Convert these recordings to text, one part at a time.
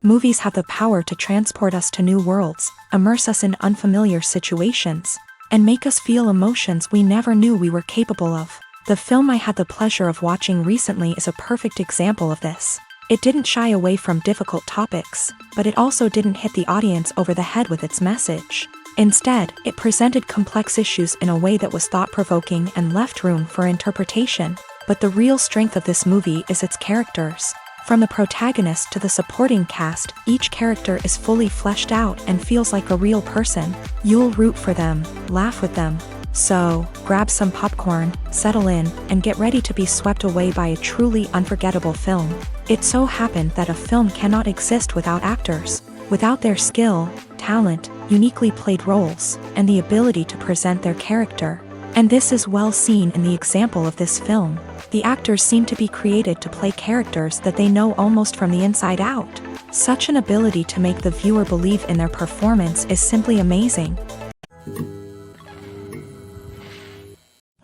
Movies have the power to transport us to new worlds, immerse us in unfamiliar situations, and make us feel emotions we never knew we were capable of. The film I had the pleasure of watching recently is a perfect example of this. It didn't shy away from difficult topics, but it also didn't hit the audience over the head with its message. Instead, it presented complex issues in a way that was thought-provoking and left room for interpretation. But the real strength of this movie is its characters. From the protagonist to the supporting cast, each character is fully fleshed out and feels like a real person. You'll root for them, laugh with them. So, grab some popcorn, settle in, and get ready to be swept away by a truly unforgettable film. It so happened that a film cannot exist without actors. Without their skill, talent, uniquely played roles, and the ability to present their character. And this is well seen in the example of this film. The actors seem to be created to play characters that they know almost from the inside out. Such an ability to make the viewer believe in their performance is simply amazing.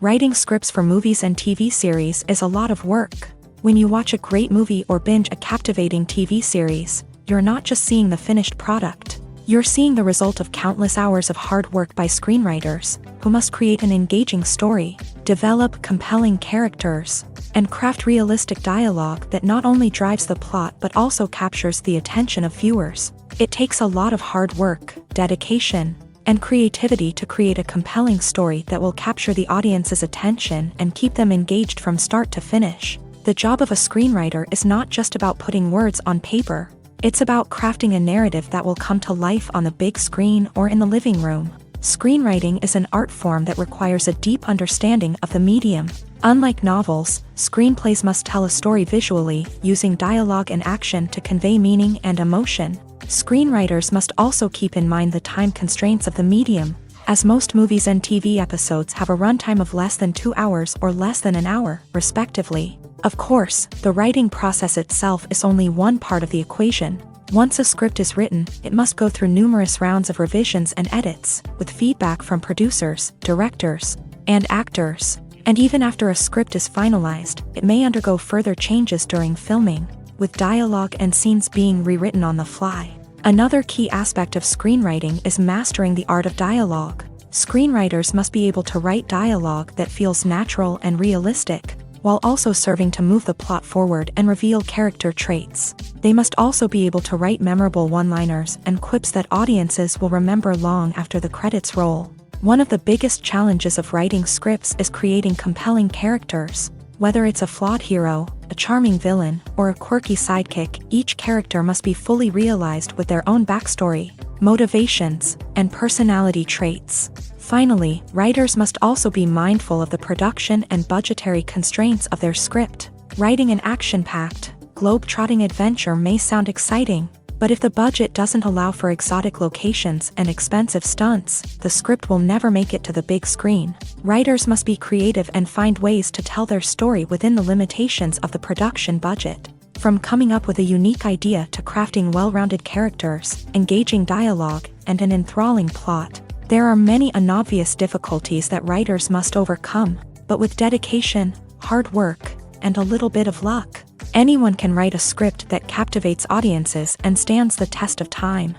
Writing scripts for movies and TV series is a lot of work. When you watch a great movie or binge a captivating TV series, you're not just seeing the finished product. You're seeing the result of countless hours of hard work by screenwriters, who must create an engaging story, develop compelling characters, and craft realistic dialogue that not only drives the plot but also captures the attention of viewers. It takes a lot of hard work, dedication, and creativity to create a compelling story that will capture the audience's attention and keep them engaged from start to finish. The job of a screenwriter is not just about putting words on paper. It's about crafting a narrative that will come to life on the big screen or in the living room. Screenwriting is an art form that requires a deep understanding of the medium. Unlike novels, screenplays must tell a story visually, using dialogue and action to convey meaning and emotion. Screenwriters must also keep in mind the time constraints of the medium, as most movies and TV episodes have a runtime of less than 2 hours or less than an hour, respectively. Of course, the writing process itself is only one part of the equation. Once a script is written, it must go through numerous rounds of revisions and edits, with feedback from producers, directors, and actors. And even after a script is finalized, it may undergo further changes during filming, with dialogue and scenes being rewritten on the fly. Another key aspect of screenwriting is mastering the art of dialogue. Screenwriters must be able to write dialogue that feels natural and realistic, while also serving to move the plot forward and reveal character traits. They must also be able to write memorable one-liners and quips that audiences will remember long after the credits roll. One of the biggest challenges of writing scripts is creating compelling characters. Whether it's a flawed hero, a charming villain, or a quirky sidekick, each character must be fully realized with their own backstory, motivations, and personality traits. Finally, writers must also be mindful of the production and budgetary constraints of their script. Writing an action-packed, globe-trotting adventure may sound exciting, but if the budget doesn't allow for exotic locations and expensive stunts, the script will never make it to the big screen. Writers must be creative and find ways to tell their story within the limitations of the production budget. From coming up with a unique idea to crafting well-rounded characters, engaging dialogue, and an enthralling plot, there are many unobvious difficulties that writers must overcome, but with dedication, hard work, and a little bit of luck, anyone can write a script that captivates audiences and stands the test of time.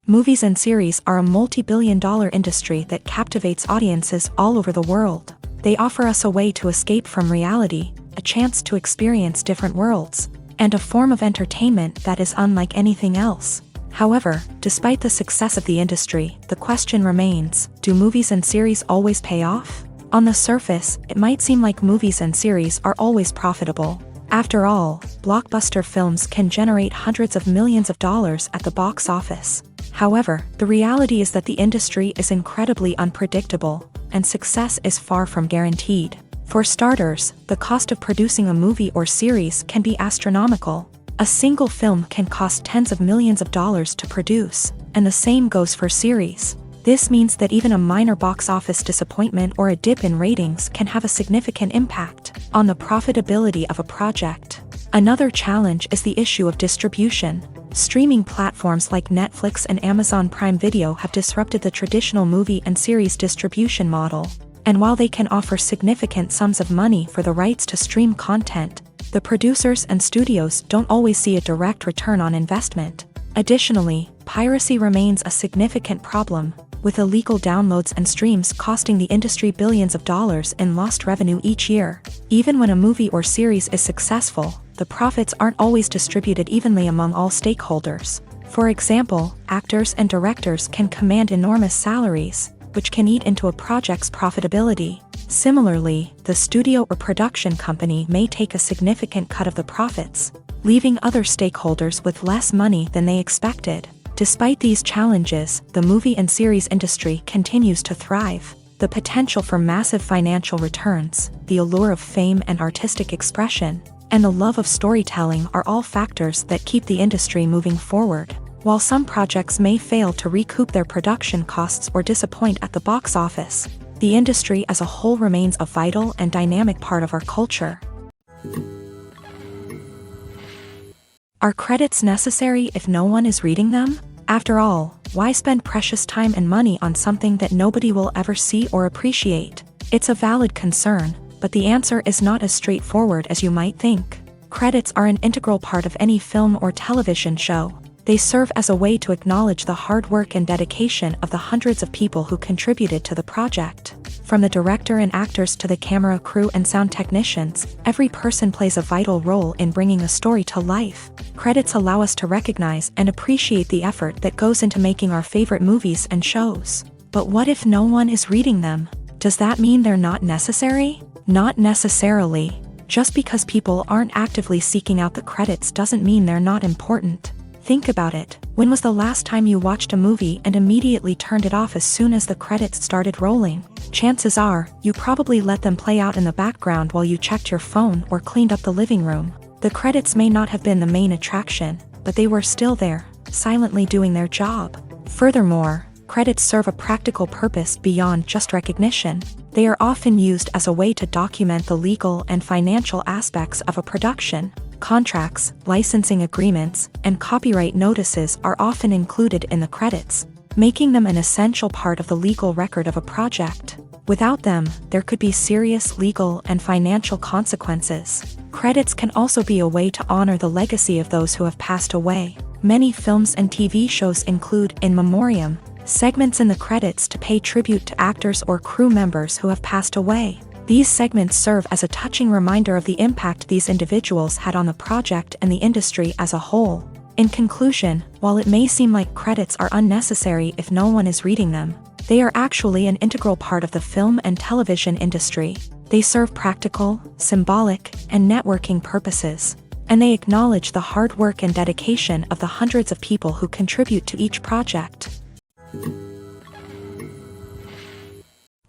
Movies and series are a multi-billion-dollar industry that captivates audiences all over the world. They offer us a way to escape from reality, a chance to experience different worlds, and a form of entertainment that is unlike anything else. However, despite the success of the industry, the question remains, do movies and series always pay off? On the surface, it might seem like movies and series are always profitable. After all, blockbuster films can generate hundreds of millions of dollars at the box office. However, the reality is that the industry is incredibly unpredictable, and success is far from guaranteed. For starters, the cost of producing a movie or series can be astronomical. A single film can cost tens of millions of dollars to produce, and the same goes for series. This means that even a minor box office disappointment or a dip in ratings can have a significant impact on the profitability of a project. Another challenge is the issue of distribution. Streaming platforms like Netflix and Amazon Prime Video have disrupted the traditional movie and series distribution model. And while they can offer significant sums of money for the rights to stream content, the producers and studios don't always see a direct return on investment. Additionally, piracy remains a significant problem, with illegal downloads and streams costing the industry billions of dollars in lost revenue each year. Even when a movie or series is successful, the profits aren't always distributed evenly among all stakeholders. For example, actors and directors can command enormous salaries, which can eat into a project's profitability. Similarly, the studio or production company may take a significant cut of the profits, leaving other stakeholders with less money than they expected. Despite these challenges, the movie and series industry continues to thrive. The potential for massive financial returns, the allure of fame and artistic expression, and the love of storytelling are all factors that keep the industry moving forward. While some projects may fail to recoup their production costs or disappoint at the box office, the industry as a whole remains a vital and dynamic part of our culture. Are credits necessary if no one is reading them? After all, why spend precious time and money on something that nobody will ever see or appreciate? It's a valid concern, but the answer is not as straightforward as you might think. Credits are an integral part of any film or television show. They serve as a way to acknowledge the hard work and dedication of the hundreds of people who contributed to the project. From the director and actors to the camera crew and sound technicians, every person plays a vital role in bringing a story to life. Credits allow us to recognize and appreciate the effort that goes into making our favorite movies and shows. But what if no one is reading them? Does that mean they're not necessary? Not necessarily. Just because people aren't actively seeking out the credits doesn't mean they're not important. Think about it. When was the last time you watched a movie and immediately turned it off as soon as the credits started rolling? Chances are, you probably let them play out in the background while you checked your phone or cleaned up the living room. The credits may not have been the main attraction, but they were still there, silently doing their job. Furthermore, credits serve a practical purpose beyond just recognition. They are often used as a way to document the legal and financial aspects of a production. Contracts, licensing agreements, and copyright notices are often included in the credits, making them an essential part of the legal record of a project. Without them, there could be serious legal and financial consequences. Credits can also be a way to honor the legacy of those who have passed away. Many films and TV shows include in memoriam segments in the credits to pay tribute to actors or crew members who have passed away. These segments serve as a touching reminder of the impact these individuals had on the project and the industry as a whole. In conclusion, while it may seem like credits are unnecessary if no one is reading them, they are actually an integral part of the film and television industry. They serve practical, symbolic, and networking purposes, and they acknowledge the hard work and dedication of the hundreds of people who contribute to each project.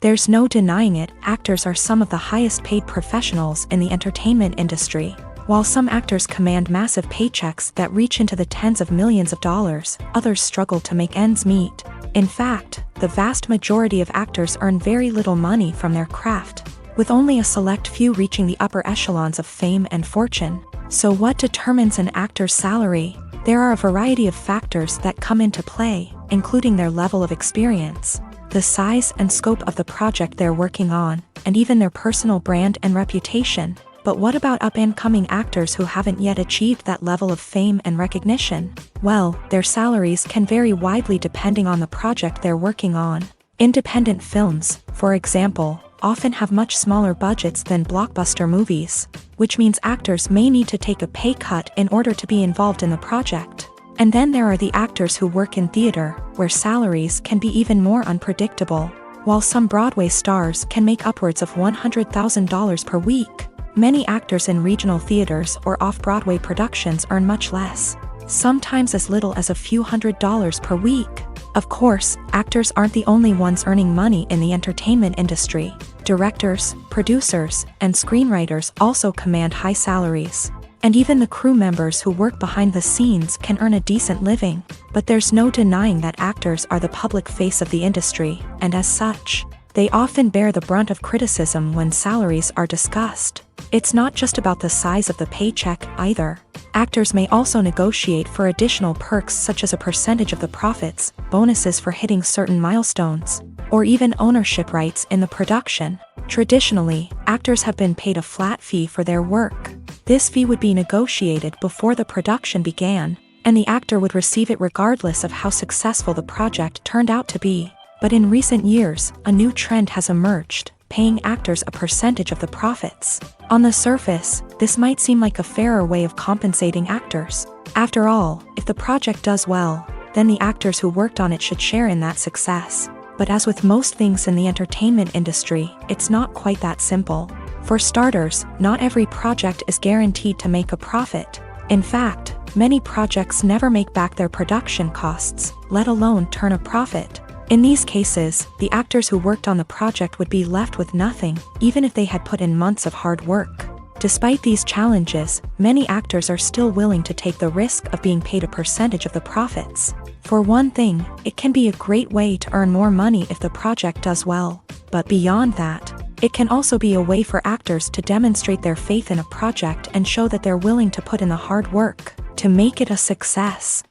There's no denying it, actors are some of the highest paid professionals in the entertainment industry. While some actors command massive paychecks that reach into the tens of millions of dollars, others struggle to make ends meet. In fact, the vast majority of actors earn very little money from their craft, with only a select few reaching the upper echelons of fame and fortune. So what determines an actor's salary? There are a variety of factors that come into play, including their level of experience, the size and scope of the project they're working on, and even their personal brand and reputation. But what about up-and-coming actors who haven't yet achieved that level of fame and recognition? Well, their salaries can vary widely depending on the project they're working on. Independent films, for example, often have much smaller budgets than blockbuster movies, which means actors may need to take a pay cut in order to be involved in the project. And then there are the actors who work in theater, where salaries can be even more unpredictable. While some Broadway stars can make upwards of $100,000 per week, many actors in regional theaters or off-Broadway productions earn much less, sometimes as little as a few $100s per week. Of course, actors aren't the only ones earning money in the entertainment industry. Directors, producers, and screenwriters also command high salaries. And even the crew members who work behind the scenes can earn a decent living. But there's no denying that actors are the public face of the industry, and as such, they often bear the brunt of criticism when salaries are discussed. It's not just about the size of the paycheck, either. Actors may also negotiate for additional perks such as a percentage of the profits, bonuses for hitting certain milestones, or even ownership rights in the production. Traditionally, actors have been paid a flat fee for their work. This fee would be negotiated before the production began, and the actor would receive it regardless of how successful the project turned out to be. But in recent years, a new trend has emerged, paying actors a percentage of the profits. On the surface, this might seem like a fairer way of compensating actors. After all, if the project does well, then the actors who worked on it should share in that success. But as with most things in the entertainment industry, it's not quite that simple. For starters, not every project is guaranteed to make a profit. In fact, many projects never make back their production costs, let alone turn a profit. In these cases, the actors who worked on the project would be left with nothing, even if they had put in months of hard work. Despite these challenges, many actors are still willing to take the risk of being paid a percentage of the profits. For one thing, it can be a great way to earn more money if the project does well. But beyond that, it can also be a way for actors to demonstrate their faith in a project and show that they're willing to put in the hard work to make it a success.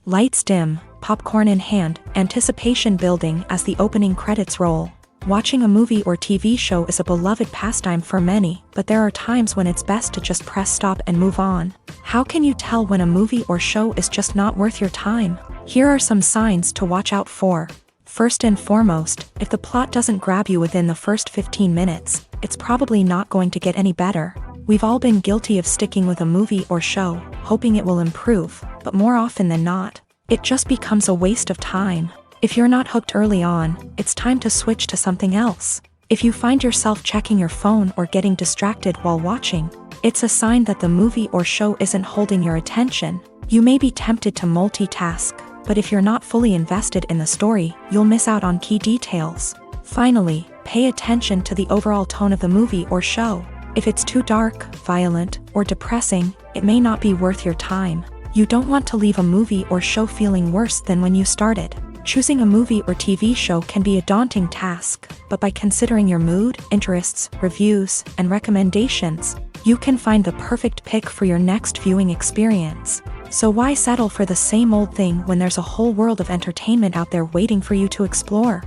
Lights dim, popcorn in hand, anticipation building as the opening credits roll. Watching a movie or TV show is a beloved pastime for many, but there are times when it's best to just press stop and move on. How can you tell when a movie or show is just not worth your time? Here are some signs to watch out for. First and foremost, if the plot doesn't grab you within the first 15 minutes, it's probably not going to get any better. We've all been guilty of sticking with a movie or show, hoping it will improve, but more often than not, it just becomes a waste of time. If you're not hooked early on, it's time to switch to something else. If you find yourself checking your phone or getting distracted while watching, it's a sign that the movie or show isn't holding your attention. You may be tempted to multitask, but if you're not fully invested in the story, you'll miss out on key details. Finally, pay attention to the overall tone of the movie or show. If it's too dark, violent, or depressing, it may not be worth your time. You don't want to leave a movie or show feeling worse than when you started. Choosing a movie or TV show can be a daunting task, but by considering your mood, interests, reviews, and recommendations, you can find the perfect pick for your next viewing experience. So why settle for the same old thing when there's a whole world of entertainment out there waiting for you to explore?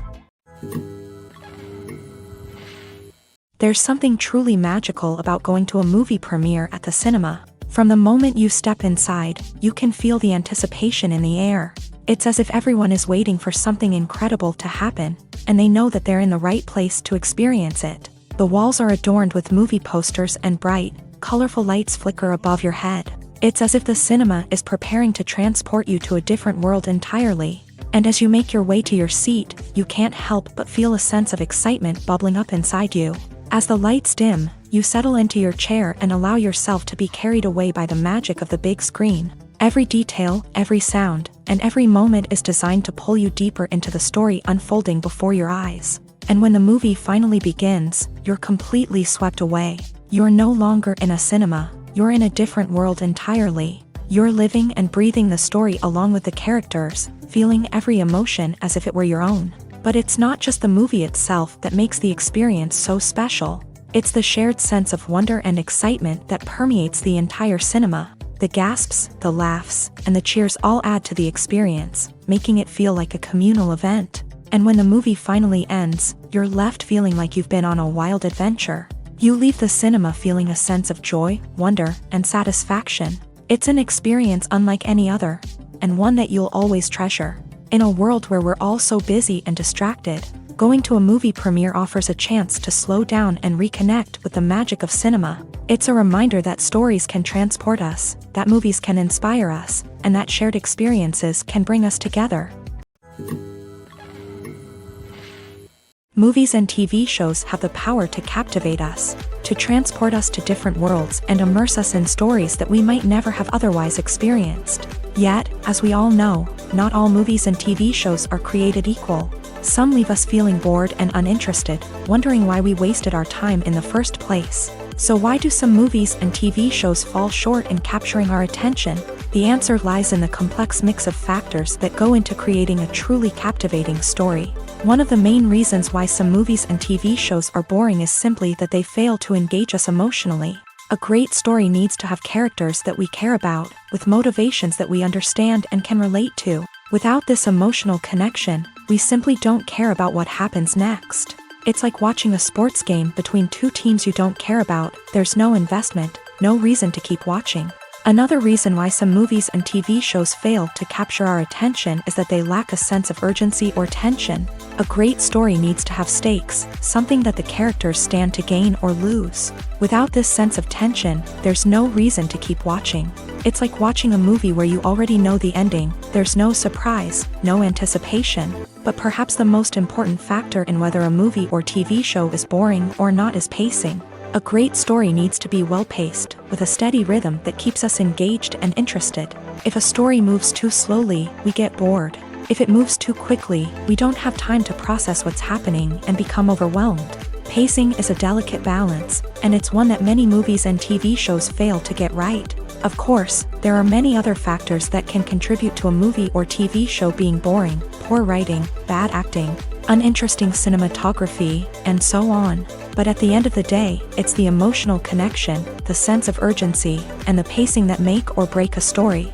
There's something truly magical about going to a movie premiere at the cinema. From the moment you step inside, you can feel the anticipation in the air. It's as if everyone is waiting for something incredible to happen, and they know that they're in the right place to experience it. The walls are adorned with movie posters and bright, colorful lights flicker above your head. It's as if the cinema is preparing to transport you to a different world entirely. And as you make your way to your seat, you can't help but feel a sense of excitement bubbling up inside you. As the lights dim, you settle into your chair and allow yourself to be carried away by the magic of the big screen. Every detail, every sound, and every moment is designed to pull you deeper into the story unfolding before your eyes. And when the movie finally begins, you're completely swept away. You're no longer in a cinema, you're in a different world entirely. You're living and breathing the story along with the characters, feeling every emotion as if it were your own. But it's not just the movie itself that makes the experience so special. It's the shared sense of wonder and excitement that permeates the entire cinema. The gasps, the laughs, and the cheers all add to the experience, making it feel like a communal event. And when the movie finally ends, you're left feeling like you've been on a wild adventure. You leave the cinema feeling a sense of joy, wonder, and satisfaction. It's an experience unlike any other, and one that you'll always treasure. In a world where we're all so busy and distracted, going to a movie premiere offers a chance to slow down and reconnect with the magic of cinema. It's a reminder that stories can transport us, that movies can inspire us, and that shared experiences can bring us together. Movies and TV shows have the power to captivate us, to transport us to different worlds and immerse us in stories that we might never have otherwise experienced. Yet, as we all know, not all movies and TV shows are created equal. Some leave us feeling bored and uninterested, wondering why we wasted our time in the first place. So why do some movies and TV shows fall short in capturing our attention? The answer lies in the complex mix of factors that go into creating a truly captivating story. One of the main reasons why some movies and TV shows are boring is simply that they fail to engage us emotionally. A great story needs to have characters that we care about, with motivations that we understand and can relate to. Without this emotional connection, we simply don't care about what happens next. It's like watching a sports game between two teams you don't care about. There's no investment, no reason to keep watching. Another reason why some movies and TV shows fail to capture our attention is that they lack a sense of urgency or tension. A great story needs to have stakes, something that the characters stand to gain or lose. Without this sense of tension, there's no reason to keep watching. It's like watching a movie where you already know the ending. There's no surprise, no anticipation. But perhaps the most important factor in whether a movie or TV show is boring or not is pacing. A great story needs to be well-paced, with a steady rhythm that keeps us engaged and interested. If a story moves too slowly, we get bored. If it moves too quickly, we don't have time to process what's happening and become overwhelmed. Pacing is a delicate balance, and it's one that many movies and TV shows fail to get right. Of course, there are many other factors that can contribute to a movie or TV show being boring: poor writing, bad acting, uninteresting cinematography, and so on. But at the end of the day, it's the emotional connection, the sense of urgency, and the pacing that make or break a story.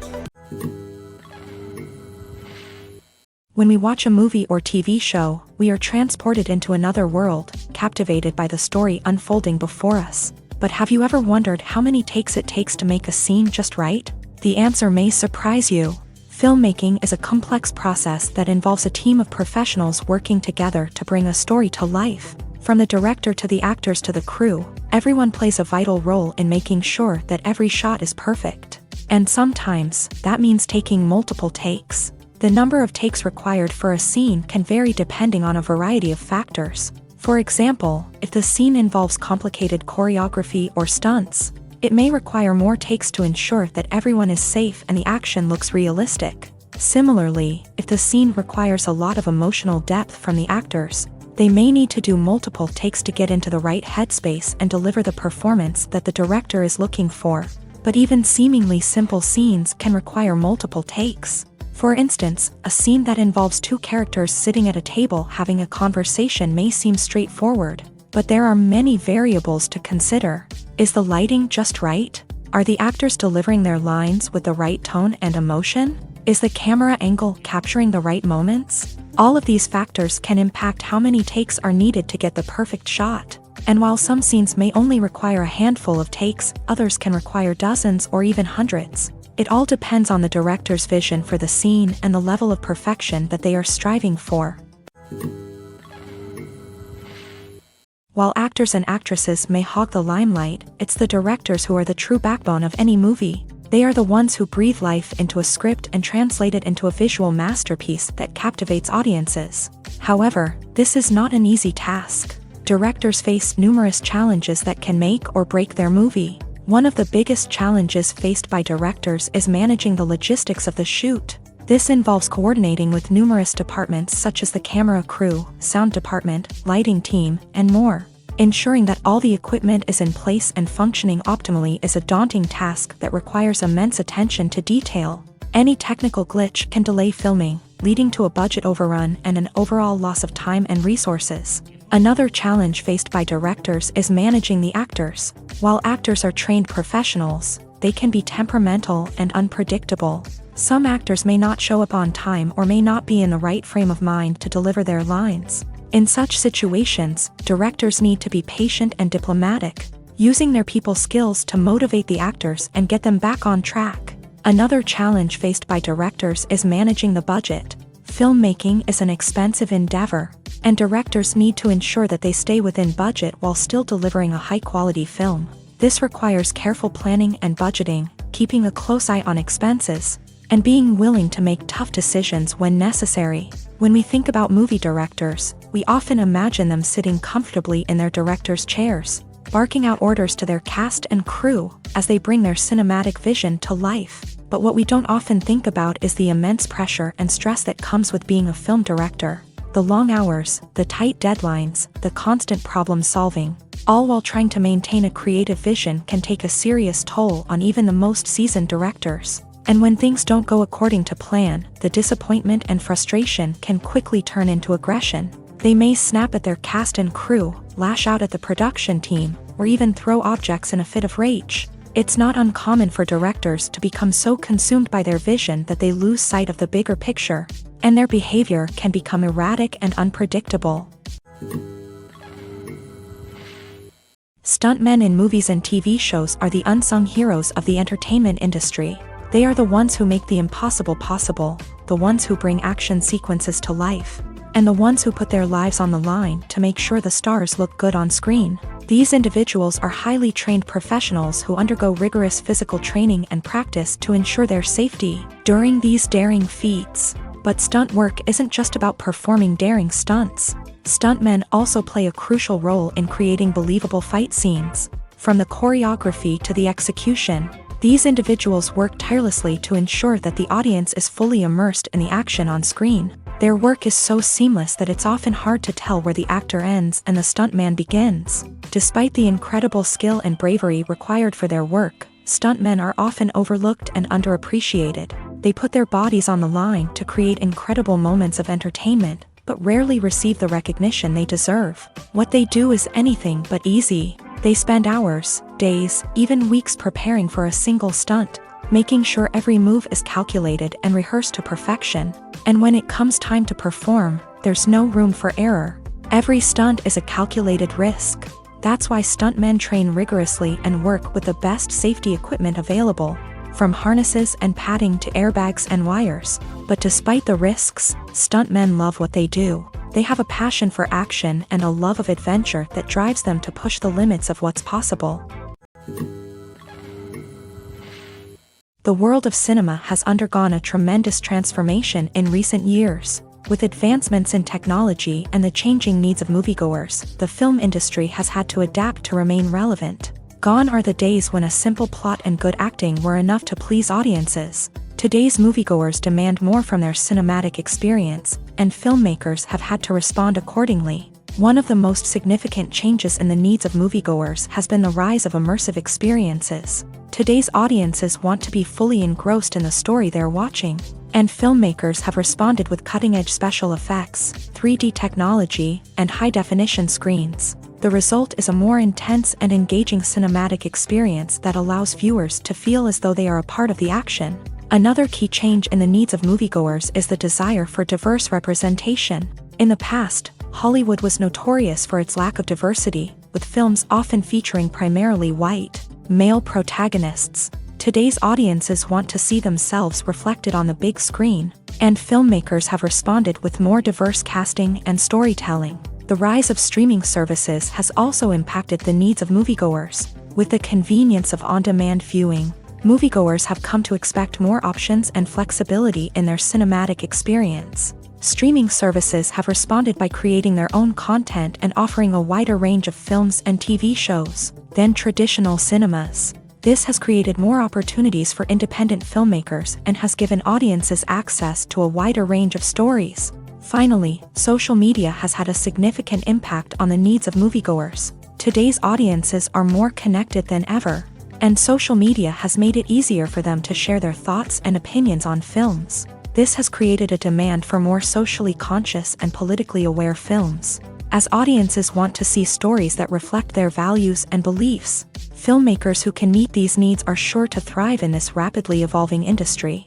When we watch a movie or TV show, we are transported into another world, captivated by the story unfolding before us. But have you ever wondered how many takes it takes to make a scene just right? The answer may surprise you. Filmmaking is a complex process that involves a team of professionals working together to bring a story to life. From the director to the actors to the crew, everyone plays a vital role in making sure that every shot is perfect. And sometimes, that means taking multiple takes. The number of takes required for a scene can vary depending on a variety of factors. For example, if the scene involves complicated choreography or stunts, it may require more takes to ensure that everyone is safe and the action looks realistic. Similarly, if the scene requires a lot of emotional depth from the actors, they may need to do multiple takes to get into the right headspace and deliver the performance that the director is looking for. But even seemingly simple scenes can require multiple takes. For instance, a scene that involves two characters sitting at a table having a conversation may seem straightforward, but there are many variables to consider. Is the lighting just right? Are the actors delivering their lines with the right tone and emotion? Is the camera angle capturing the right moments? All of these factors can impact how many takes are needed to get the perfect shot. And while some scenes may only require a handful of takes, others can require dozens or even hundreds. It all depends on the director's vision for the scene and the level of perfection that they are striving for. While actors and actresses may hog the limelight, it's the directors who are the true backbone of any movie. They are the ones who breathe life into a script and translate it into a visual masterpiece that captivates audiences. However, this is not an easy task. Directors face numerous challenges that can make or break their movie. One of the biggest challenges faced by directors is managing the logistics of the shoot. This involves coordinating with numerous departments such as the camera crew, sound department, lighting team, and more. Ensuring that all the equipment is in place and functioning optimally is a daunting task that requires immense attention to detail. Any technical glitch can delay filming, leading to a budget overrun and an overall loss of time and resources. Another challenge faced by directors is managing the actors. While actors are trained professionals, they can be temperamental and unpredictable. Some actors may not show up on time or may not be in the right frame of mind to deliver their lines. In such situations, directors need to be patient and diplomatic, using their people skills to motivate the actors and get them back on track. Another challenge faced by directors is managing the budget. Filmmaking is an expensive endeavor, and directors need to ensure that they stay within budget while still delivering a high-quality film. This requires careful planning and budgeting, keeping a close eye on expenses, and being willing to make tough decisions when necessary. When we think about movie directors, we often imagine them sitting comfortably in their director's chairs, barking out orders to their cast and crew as they bring their cinematic vision to life. But what we don't often think about is the immense pressure and stress that comes with being a film director. The long hours, the tight deadlines, the constant problem solving, all while trying to maintain a creative vision can take a serious toll on even the most seasoned directors. And when things don't go according to plan, the disappointment and frustration can quickly turn into aggression. They may snap at their cast and crew, lash out at the production team, or even throw objects in a fit of rage. It's not uncommon for directors to become so consumed by their vision that they lose sight of the bigger picture, and their behavior can become erratic and unpredictable. Stuntmen in movies and TV shows are the unsung heroes of the entertainment industry. They are the ones who make the impossible possible, the ones who bring action sequences to life, and the ones who put their lives on the line to make sure the stars look good on screen. These individuals are highly trained professionals who undergo rigorous physical training and practice to ensure their safety during these daring feats. But stunt work isn't just about performing daring stunts. Stuntmen also play a crucial role in creating believable fight scenes. From the choreography to the execution, these individuals work tirelessly to ensure that the audience is fully immersed in the action on screen. Their work is so seamless that it's often hard to tell where the actor ends and the stuntman begins. Despite the incredible skill and bravery required for their work, stuntmen are often overlooked and underappreciated. They put their bodies on the line to create incredible moments of entertainment, but rarely receive the recognition they deserve. What they do is anything but easy. They spend hours, days, even weeks preparing for a single stunt, making sure every move is calculated and rehearsed to perfection. And when it comes time to perform, there's no room for error. Every stunt is a calculated risk. That's why stuntmen train rigorously and work with the best safety equipment available, from harnesses and padding to airbags and wires. But despite the risks, stuntmen love what they do. They have a passion for action and a love of adventure that drives them to push the limits of what's possible. The world of cinema has undergone a tremendous transformation in recent years. With advancements in technology and the changing needs of moviegoers, the film industry has had to adapt to remain relevant. Gone are the days when a simple plot and good acting were enough to please audiences. Today's moviegoers demand more from their cinematic experience, and filmmakers have had to respond accordingly. One of the most significant changes in the needs of moviegoers has been the rise of immersive experiences. Today's audiences want to be fully engrossed in the story they're watching, and filmmakers have responded with cutting-edge special effects, 3D technology, and high-definition screens. The result is a more intense and engaging cinematic experience that allows viewers to feel as though they are a part of the action. Another key change in the needs of moviegoers is the desire for diverse representation. In the past, Hollywood was notorious for its lack of diversity, with films often featuring primarily white, male protagonists. Today's audiences want to see themselves reflected on the big screen, and filmmakers have responded with more diverse casting and storytelling. The rise of streaming services has also impacted the needs of moviegoers. With the convenience of on-demand viewing, moviegoers have come to expect more options and flexibility in their cinematic experience. Streaming services have responded by creating their own content and offering a wider range of films and TV shows than traditional cinemas. This has created more opportunities for independent filmmakers and has given audiences access to a wider range of stories. Finally, social media has had a significant impact on the needs of moviegoers. Today's audiences are more connected than ever, and social media has made it easier for them to share their thoughts and opinions on films. This has created a demand for more socially conscious and politically aware films. As audiences want to see stories that reflect their values and beliefs, filmmakers who can meet these needs are sure to thrive in this rapidly evolving industry.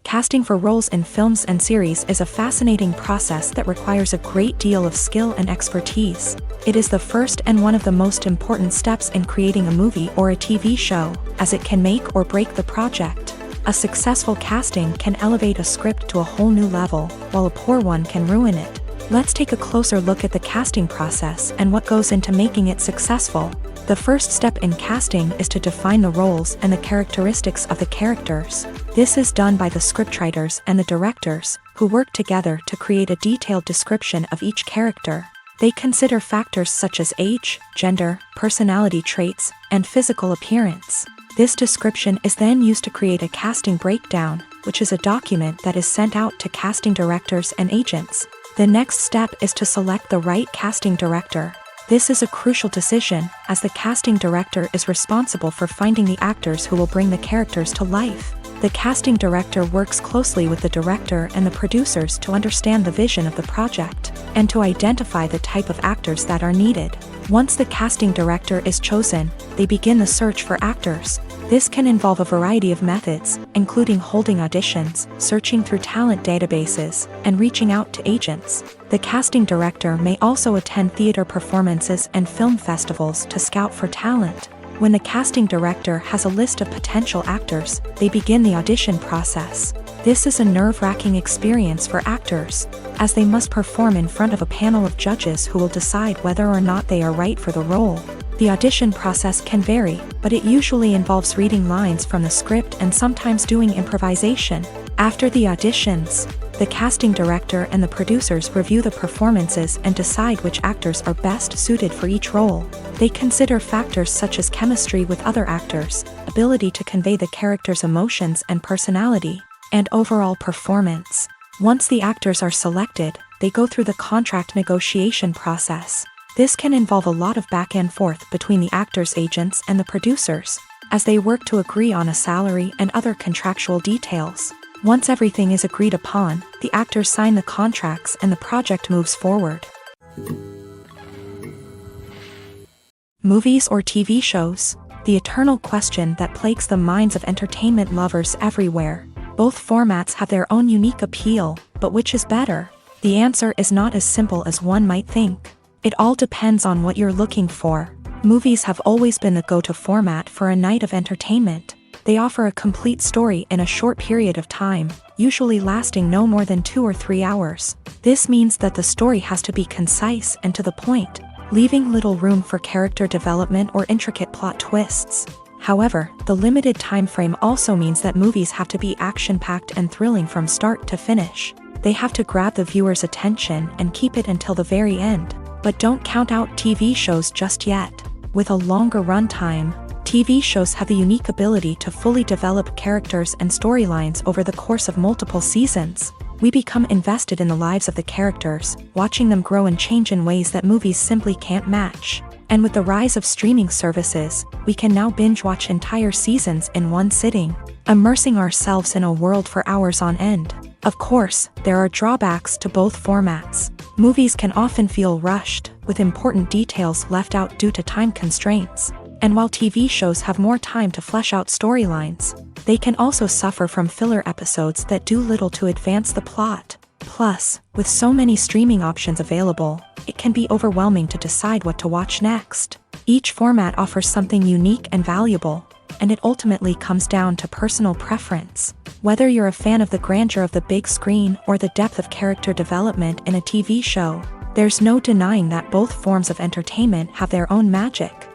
Casting for roles in films and series is a fascinating process that requires a great deal of skill and expertise. It is the first and one of the most important steps in creating a movie or a TV show, as it can make or break the project. A successful casting can elevate a script to a whole new level, while a poor one can ruin it. Let's take a closer look at the casting process and what goes into making it successful. The first step in casting is to define the roles and the characteristics of the characters. This is done by the scriptwriters and the directors, who work together to create a detailed description of each character. They consider factors such as age, gender, personality traits, and physical appearance. This description is then used to create a casting breakdown, which is a document that is sent out to casting directors and agents. The next step is to select the right casting director. This is a crucial decision, as the casting director is responsible for finding the actors who will bring the characters to life. The casting director works closely with the director and the producers to understand the vision of the project, and to identify the type of actors that are needed. Once the casting director is chosen, they begin the search for actors. This can involve a variety of methods, including holding auditions, searching through talent databases, and reaching out to agents. The casting director may also attend theater performances and film festivals to scout for talent. When the casting director has a list of potential actors, they begin the audition process. This is a nerve-wracking experience for actors, as they must perform in front of a panel of judges who will decide whether or not they are right for the role. The audition process can vary, but it usually involves reading lines from the script and sometimes doing improvisation. After the auditions, the casting director and the producers review the performances and decide which actors are best suited for each role. They consider factors such as chemistry with other actors, ability to convey the character's emotions and personality, and overall performance. Once the actors are selected, they go through the contract negotiation process. This can involve a lot of back and forth between the actors' agents and the producers, as they work to agree on a salary and other contractual details. Once everything is agreed upon, the actors sign the contracts and the project moves forward. Movies or TV shows? The eternal question that plagues the minds of entertainment lovers everywhere. Both formats have their own unique appeal, but which is better? The answer is not as simple as one might think. It all depends on what you're looking for. Movies have always been the go-to format for a night of entertainment. They offer a complete story in a short period of time, usually lasting no more than 2 or 3 hours. This means that the story has to be concise and to the point, leaving little room for character development or intricate plot twists. However, the limited time frame also means that movies have to be action-packed and thrilling from start to finish. They have to grab the viewer's attention and keep it until the very end. But don't count out TV shows just yet. With a longer runtime, TV shows have the unique ability to fully develop characters and storylines over the course of multiple seasons. We become invested in the lives of the characters, watching them grow and change in ways that movies simply can't match. And with the rise of streaming services, we can now binge-watch entire seasons in one sitting, immersing ourselves in a world for hours on end. Of course, there are drawbacks to both formats. Movies can often feel rushed, with important details left out due to time constraints. And while TV shows have more time to flesh out storylines, they can also suffer from filler episodes that do little to advance the plot. Plus, with so many streaming options available, it can be overwhelming to decide what to watch next. Each format offers something unique and valuable, and it ultimately comes down to personal preference. Whether you're a fan of the grandeur of the big screen or the depth of character development in a TV show, there's no denying that both forms of entertainment have their own magic.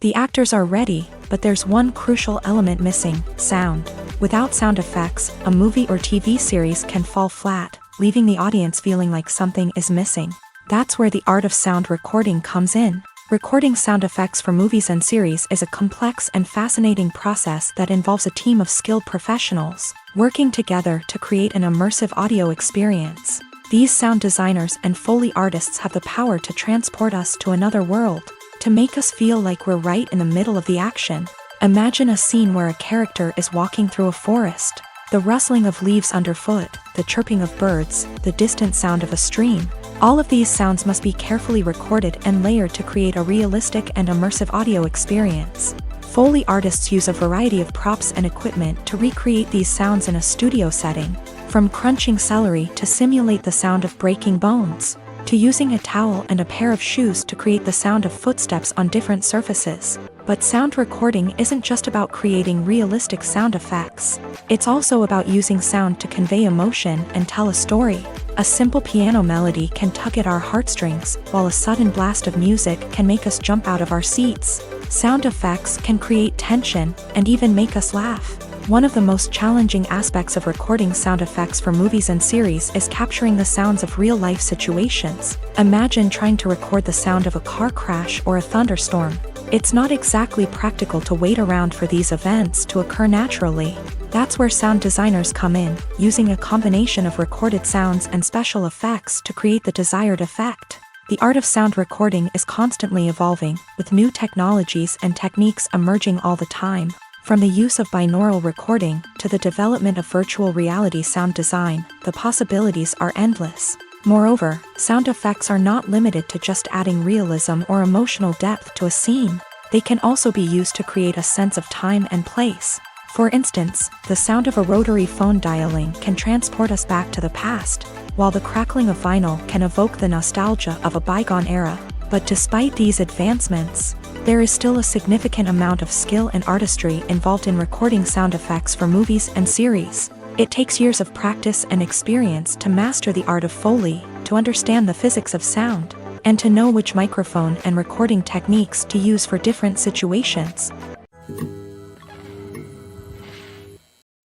The actors are ready, but there's one crucial element missing: sound. Without sound effects, a movie or TV series can fall flat, leaving the audience feeling like something is missing. That's where the art of sound recording comes in. Recording sound effects for movies and series is a complex and fascinating process that involves a team of skilled professionals working together to create an immersive audio experience. These sound designers and Foley artists have the power to transport us to another world, to make us feel like we're right in the middle of the action. Imagine a scene where a character is walking through a forest. The rustling of leaves underfoot, the chirping of birds, the distant sound of a stream. All of these sounds must be carefully recorded and layered to create a realistic and immersive audio experience. Foley artists use a variety of props and equipment to recreate these sounds in a studio setting, from crunching celery to simulate the sound of breaking bones, to using a towel and a pair of shoes to create the sound of footsteps on different surfaces. But sound recording isn't just about creating realistic sound effects. It's also about using sound to convey emotion and tell a story. A simple piano melody can tug at our heartstrings, while a sudden blast of music can make us jump out of our seats. Sound effects can create tension and even make us laugh. One of the most challenging aspects of recording sound effects for movies and series is capturing the sounds of real-life situations. Imagine trying to record the sound of a car crash or a thunderstorm. It's not exactly practical to wait around for these events to occur naturally. That's where sound designers come in, using a combination of recorded sounds and special effects to create the desired effect. The art of sound recording is constantly evolving, with new technologies and techniques emerging all the time. From the use of binaural recording to the development of virtual reality sound design, the possibilities are endless. Moreover, sound effects are not limited to just adding realism or emotional depth to a scene. They can also be used to create a sense of time and place. For instance, the sound of a rotary phone dialing can transport us back to the past, while the crackling of vinyl can evoke the nostalgia of a bygone era. But despite these advancements, there is still a significant amount of skill and artistry involved in recording sound effects for movies and series. It takes years of practice and experience to master the art of Foley, to understand the physics of sound, and to know which microphone and recording techniques to use for different situations.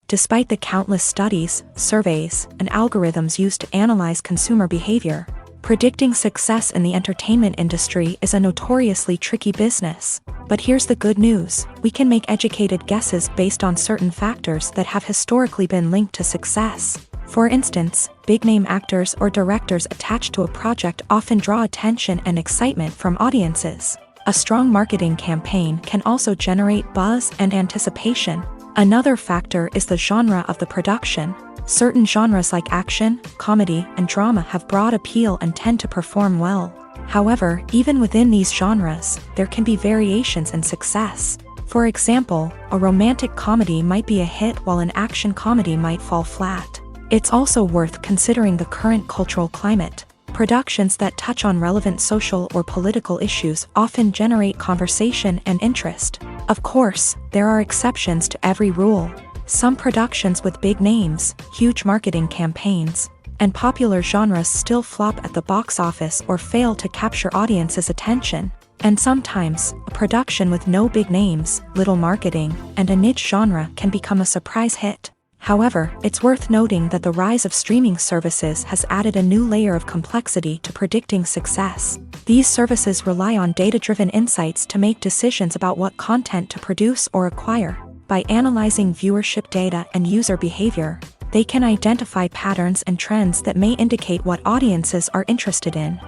Despite the countless studies, surveys, and algorithms used to analyze consumer behavior, predicting success in the entertainment industry is a notoriously tricky business. But here's the good news: we can make educated guesses based on certain factors that have historically been linked to success. For instance, big-name actors or directors attached to a project often draw attention and excitement from audiences. A strong marketing campaign can also generate buzz and anticipation. Another factor is the genre of the production. Certain genres like action, comedy, and drama have broad appeal and tend to perform well. However, even within these genres, there can be variations in success. For example, a romantic comedy might be a hit while an action comedy might fall flat. It's also worth considering the current cultural climate. Productions that touch on relevant social or political issues often generate conversation and interest. Of course, there are exceptions to every rule. Some productions with big names, huge marketing campaigns, and popular genres still flop at the box office or fail to capture audiences' attention. And sometimes, a production with no big names, little marketing, and a niche genre can become a surprise hit. However, it's worth noting that the rise of streaming services has added a new layer of complexity to predicting success. These services rely on data-driven insights to make decisions about what content to produce or acquire. By analyzing viewership data and user behavior, they can identify patterns and trends that may indicate what audiences are interested in.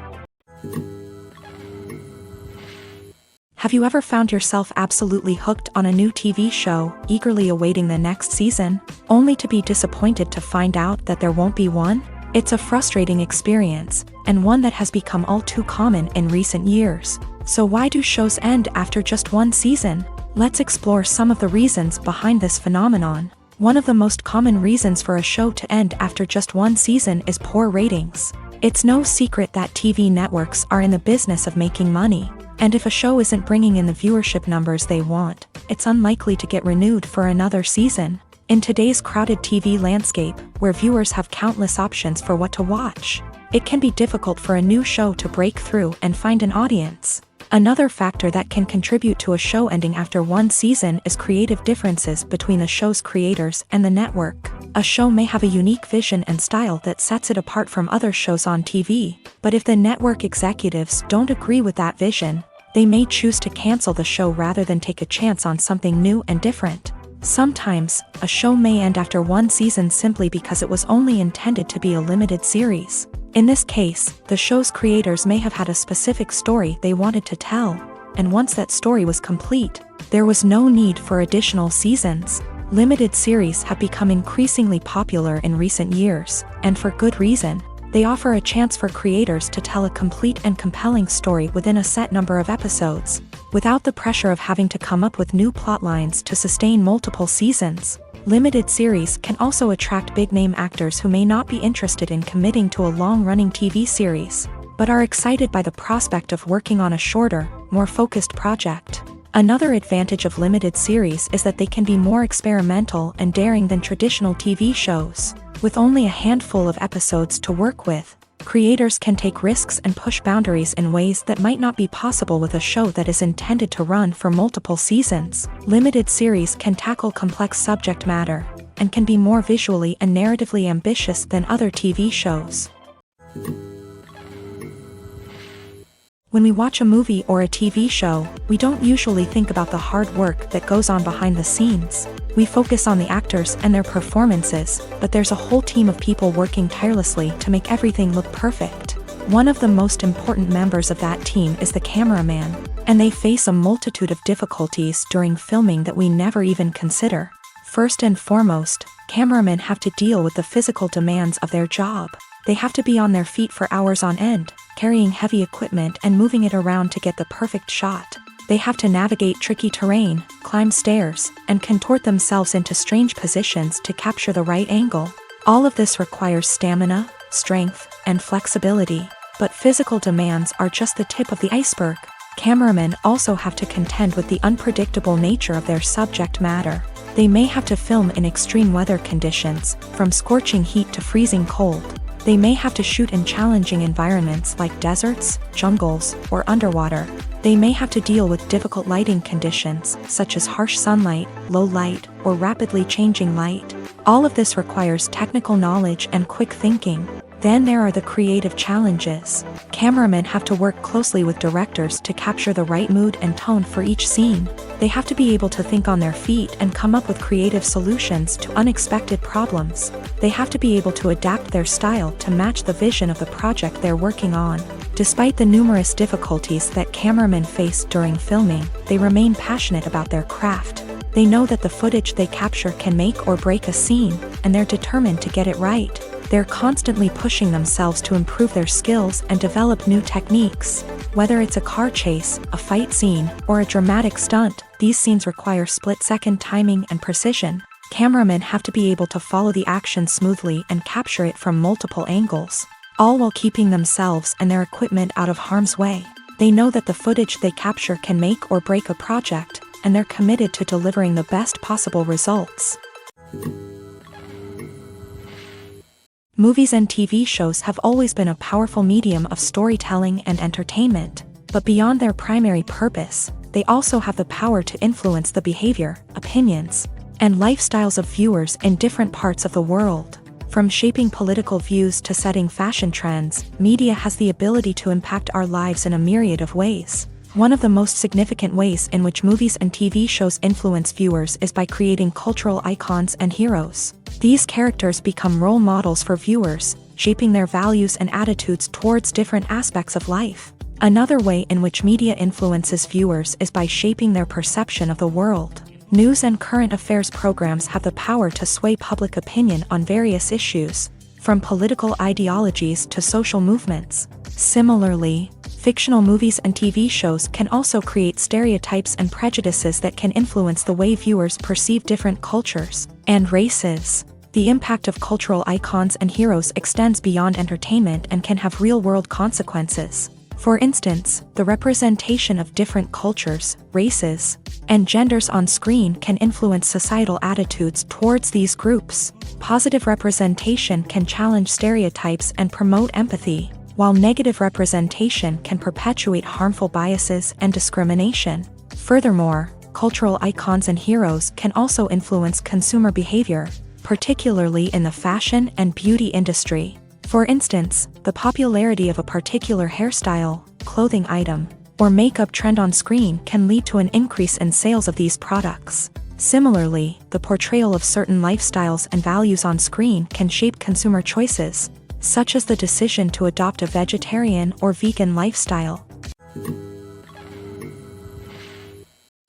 Have you ever found yourself absolutely hooked on a new TV show, eagerly awaiting the next season, only to be disappointed to find out that there won't be one? It's a frustrating experience, and one that has become all too common in recent years. So why do shows end after just one season? Let's explore some of the reasons behind this phenomenon. One of the most common reasons for a show to end after just one season is poor ratings. It's no secret that TV networks are in the business of making money. And if a show isn't bringing in the viewership numbers they want, it's unlikely to get renewed for another season. In today's crowded TV landscape, where viewers have countless options for what to watch, it can be difficult for a new show to break through and find an audience. Another factor that can contribute to a show ending after one season is creative differences between the show's creators and the network. A show may have a unique vision and style that sets it apart from other shows on TV, but if the network executives don't agree with that vision, they may choose to cancel the show rather than take a chance on something new and different. Sometimes, a show may end after one season simply because it was only intended to be a limited series. In this case, the show's creators may have had a specific story they wanted to tell, and once that story was complete, there was no need for additional seasons. Limited series have become increasingly popular in recent years, and for good reason. They offer a chance for creators to tell a complete and compelling story within a set number of episodes, without the pressure of having to come up with new plot lines to sustain multiple seasons. Limited series can also attract big-name actors who may not be interested in committing to a long-running TV series, but are excited by the prospect of working on a shorter, more focused project. Another advantage of limited series is that they can be more experimental and daring than traditional TV shows. With only a handful of episodes to work with, creators can take risks and push boundaries in ways that might not be possible with a show that is intended to run for multiple seasons. Limited series can tackle complex subject matter, and can be more visually and narratively ambitious than other TV shows. When we watch a movie or a TV show, we don't usually think about the hard work that goes on behind the scenes. We focus on the actors and their performances, but there's a whole team of people working tirelessly to make everything look perfect. One of the most important members of that team is the cameraman, and they face a multitude of difficulties during filming that we never even consider. First and foremost, cameramen have to deal with the physical demands of their job. They have to be on their feet for hours on end, carrying heavy equipment and moving it around to get the perfect shot. They have to navigate tricky terrain, climb stairs, and contort themselves into strange positions to capture the right angle. All of this requires stamina, strength, and flexibility. But physical demands are just the tip of the iceberg. Cameramen also have to contend with the unpredictable nature of their subject matter. They may have to film in extreme weather conditions, from scorching heat to freezing cold. They may have to shoot in challenging environments like deserts, jungles, or underwater. They may have to deal with difficult lighting conditions, such as harsh sunlight, low light, or rapidly changing light. All of this requires technical knowledge and quick thinking. Then there are the creative challenges. Cameramen have to work closely with directors to capture the right mood and tone for each scene. They have to be able to think on their feet and come up with creative solutions to unexpected problems. They have to be able to adapt their style to match the vision of the project they're working on. Despite the numerous difficulties that cameramen face during filming, they remain passionate about their craft. They know that the footage they capture can make or break a scene, and they're determined to get it right. They're constantly pushing themselves to improve their skills and develop new techniques. Whether it's a car chase, a fight scene, or a dramatic stunt, these scenes require split-second timing and precision. Cameramen have to be able to follow the action smoothly and capture it from multiple angles, all while keeping themselves and their equipment out of harm's way. They know that the footage they capture can make or break a project, and they're committed to delivering the best possible results. Movies and TV shows have always been a powerful medium of storytelling and entertainment, but beyond their primary purpose, they also have the power to influence the behavior, opinions, and lifestyles of viewers in different parts of the world. From shaping political views to setting fashion trends, media has the ability to impact our lives in a myriad of ways. One of the most significant ways in which movies and TV shows influence viewers is by creating cultural icons and heroes. These characters become role models for viewers, shaping their values and attitudes towards different aspects of life. Another way in which media influences viewers is by shaping their perception of the world. News and current affairs programs have the power to sway public opinion on various issues, from political ideologies to social movements. Similarly, fictional movies and TV shows can also create stereotypes and prejudices that can influence the way viewers perceive different cultures and races. The impact of cultural icons and heroes extends beyond entertainment and can have real-world consequences. For instance, the representation of different cultures, races, and genders on screen can influence societal attitudes towards these groups. Positive representation can challenge stereotypes and promote empathy, while negative representation can perpetuate harmful biases and discrimination. Furthermore, cultural icons and heroes can also influence consumer behavior, particularly in the fashion and beauty industry. For instance, the popularity of a particular hairstyle, clothing item, or makeup trend on screen can lead to an increase in sales of these products. Similarly, the portrayal of certain lifestyles and values on screen can shape consumer choices, such as the decision to adopt a vegetarian or vegan lifestyle.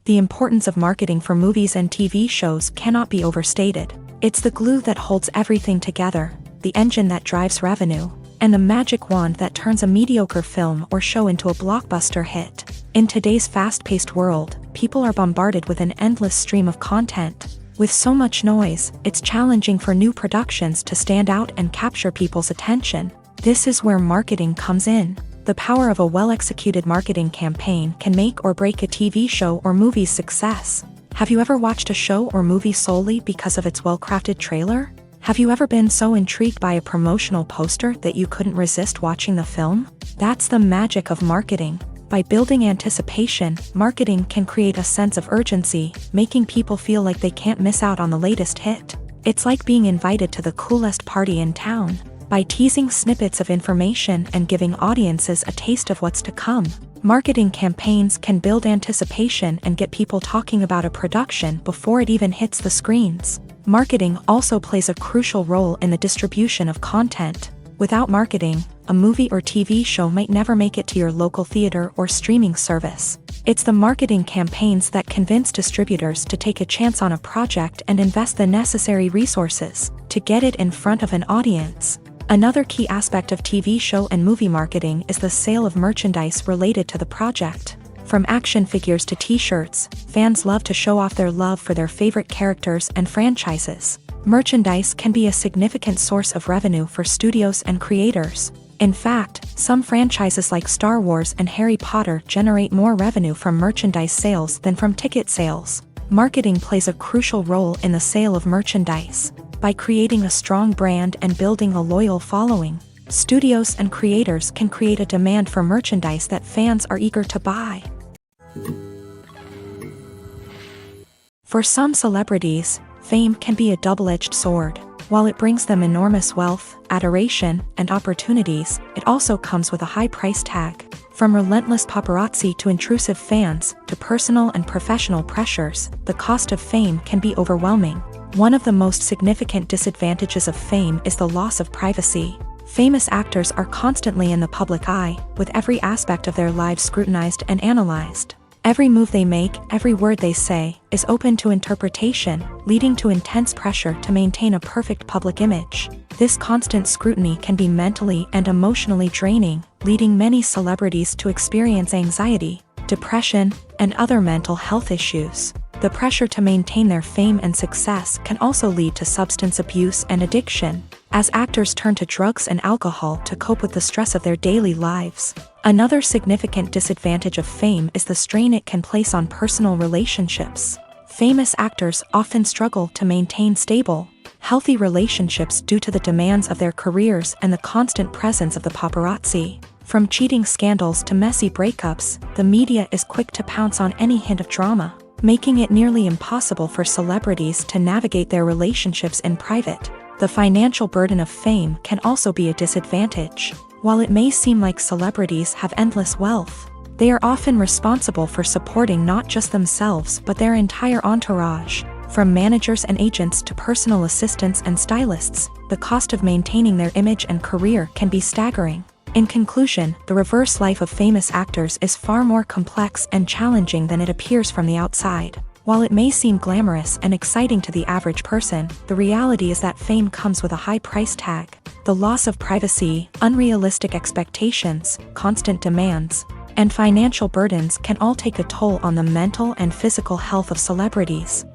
The importance of marketing for movies and TV shows cannot be overstated. It's the glue that holds everything together, the engine that drives revenue, and the magic wand that turns a mediocre film or show into a blockbuster hit. In today's fast-paced world, people are bombarded with an endless stream of content. With so much noise, it's challenging for new productions to stand out and capture people's attention. This is where marketing comes in. The power of a well-executed marketing campaign can make or break a TV show or movie's success. Have you ever watched a show or movie solely because of its well-crafted trailer? Have you ever been so intrigued by a promotional poster that you couldn't resist watching the film? That's the magic of marketing. By building anticipation, marketing can create a sense of urgency, making people feel like they can't miss out on the latest hit. It's like being invited to the coolest party in town. By teasing snippets of information and giving audiences a taste of what's to come, marketing campaigns can build anticipation and get people talking about a production before it even hits the screens. Marketing also plays a crucial role in the distribution of content. Without marketing, a movie or TV show might never make it to your local theater or streaming service. It's the marketing campaigns that convince distributors to take a chance on a project and invest the necessary resources to get it in front of an audience. Another key aspect of TV show and movie marketing is the sale of merchandise related to the project. From action figures to t-shirts, fans love to show off their love for their favorite characters and franchises. Merchandise can be a significant source of revenue for studios and creators. In fact, some franchises like Star Wars and Harry Potter generate more revenue from merchandise sales than from ticket sales. Marketing plays a crucial role in the sale of merchandise. By creating a strong brand and building a loyal following, studios and creators can create a demand for merchandise that fans are eager to buy. For some celebrities, fame can be a double-edged sword. While it brings them enormous wealth, adoration, and opportunities, it also comes with a high price tag. From relentless paparazzi to intrusive fans, to personal and professional pressures, the cost of fame can be overwhelming. One of the most significant disadvantages of fame is the loss of privacy. Famous actors are constantly in the public eye, with every aspect of their lives scrutinized and analyzed. Every move they make, every word they say, is open to interpretation, leading to intense pressure to maintain a perfect public image. This constant scrutiny can be mentally and emotionally draining, leading many celebrities to experience anxiety, depression, and other mental health issues. The pressure to maintain their fame and success can also lead to substance abuse and addiction, as actors turn to drugs and alcohol to cope with the stress of their daily lives. Another significant disadvantage of fame is the strain it can place on personal relationships. Famous actors often struggle to maintain stable, healthy relationships due to the demands of their careers and the constant presence of the paparazzi. From cheating scandals to messy breakups, the media is quick to pounce on any hint of drama, making it nearly impossible for celebrities to navigate their relationships in private. The financial burden of fame can also be a disadvantage. While it may seem like celebrities have endless wealth, they are often responsible for supporting not just themselves but their entire entourage. From managers and agents to personal assistants and stylists, the cost of maintaining their image and career can be staggering. In conclusion, the reverse life of famous actors is far more complex and challenging than it appears from the outside. While it may seem glamorous and exciting to the average person, the reality is that fame comes with a high price tag. The loss of privacy, unrealistic expectations, constant demands, and financial burdens can all take a toll on the mental and physical health of celebrities.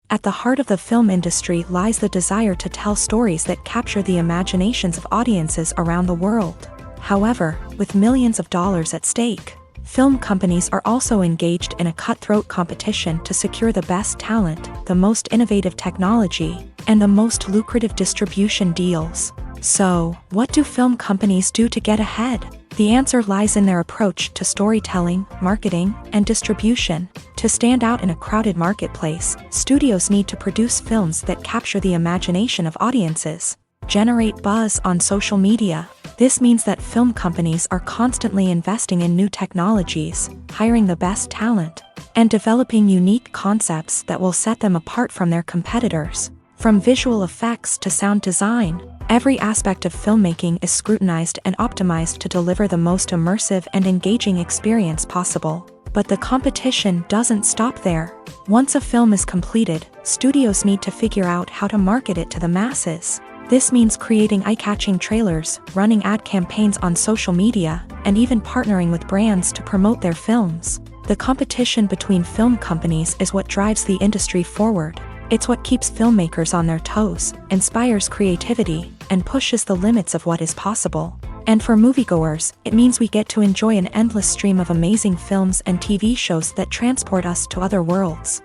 At the heart of the film industry lies the desire to tell stories that capture the imaginations of audiences around the world. However, with millions of dollars at stake, film companies are also engaged in a cutthroat competition to secure the best talent, the most innovative technology, and the most lucrative distribution deals. So, what do film companies do to get ahead? The answer lies in their approach to storytelling, marketing, and distribution. To stand out in a crowded marketplace, studios need to produce films that capture the imagination of audiences, generate buzz on social media. This means that film companies are constantly investing in new technologies, hiring the best talent, and developing unique concepts that will set them apart from their competitors. From visual effects to sound design, every aspect of filmmaking is scrutinized and optimized to deliver the most immersive and engaging experience possible. But the competition doesn't stop there. Once a film is completed, studios need to figure out how to market it to the masses. This means creating eye-catching trailers, running ad campaigns on social media, and even partnering with brands to promote their films. The competition between film companies is what drives the industry forward. It's what keeps filmmakers on their toes, inspires creativity, and pushes the limits of what is possible. And for moviegoers, it means we get to enjoy an endless stream of amazing films and TV shows that transport us to other worlds.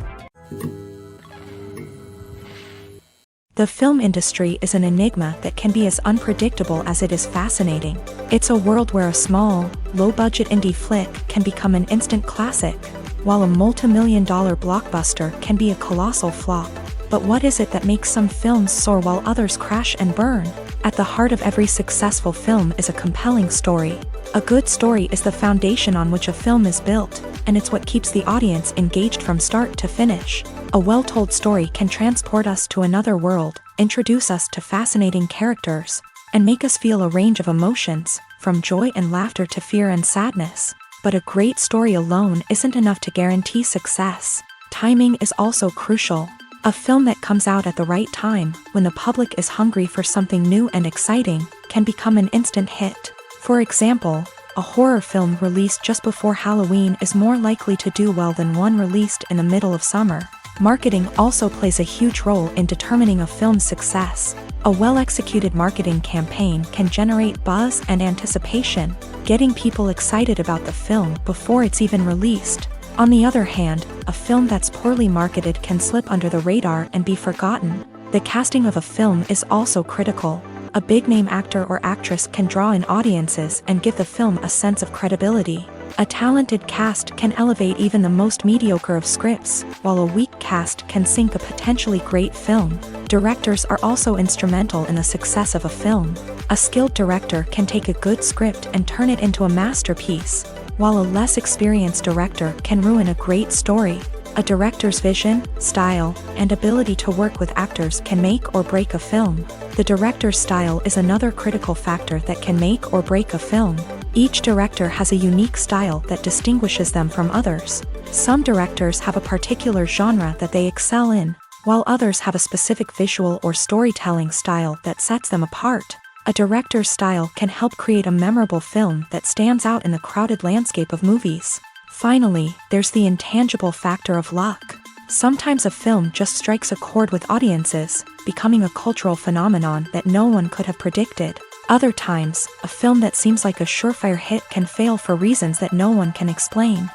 The film industry is an enigma that can be as unpredictable as it is fascinating. It's a world where a small, low-budget indie flick can become an instant classic, while a multi-million-dollar blockbuster can be a colossal flop. But what is it that makes some films soar while others crash and burn? At the heart of every successful film is a compelling story. A good story is the foundation on which a film is built, and it's what keeps the audience engaged from start to finish. A well-told story can transport us to another world, introduce us to fascinating characters, and make us feel a range of emotions, from joy and laughter to fear and sadness. But a great story alone isn't enough to guarantee success. Timing is also crucial. A film that comes out at the right time, when the public is hungry for something new and exciting, can become an instant hit. For example, a horror film released just before Halloween is more likely to do well than one released in the middle of summer. Marketing also plays a huge role in determining a film's success. A well-executed marketing campaign can generate buzz and anticipation, getting people excited about the film before it's even released. On the other hand, a film that's poorly marketed can slip under the radar and be forgotten. The casting of a film is also critical. A big-name actor or actress can draw in audiences and give the film a sense of credibility. A talented cast can elevate even the most mediocre of scripts, while a weak cast can sink a potentially great film. Directors are also instrumental in the success of a film. A skilled director can take a good script and turn it into a masterpiece, while a less experienced director can ruin a great story. A director's vision, style, and ability to work with actors can make or break a film. The director's style is another critical factor that can make or break a film. Each director has a unique style that distinguishes them from others. Some directors have a particular genre that they excel in, while others have a specific visual or storytelling style that sets them apart. A director's style can help create a memorable film that stands out in the crowded landscape of movies. Finally, there's the intangible factor of luck. Sometimes a film just strikes a chord with audiences, becoming a cultural phenomenon that no one could have predicted. Other times, a film that seems like a surefire hit can fail for reasons that no one can explain.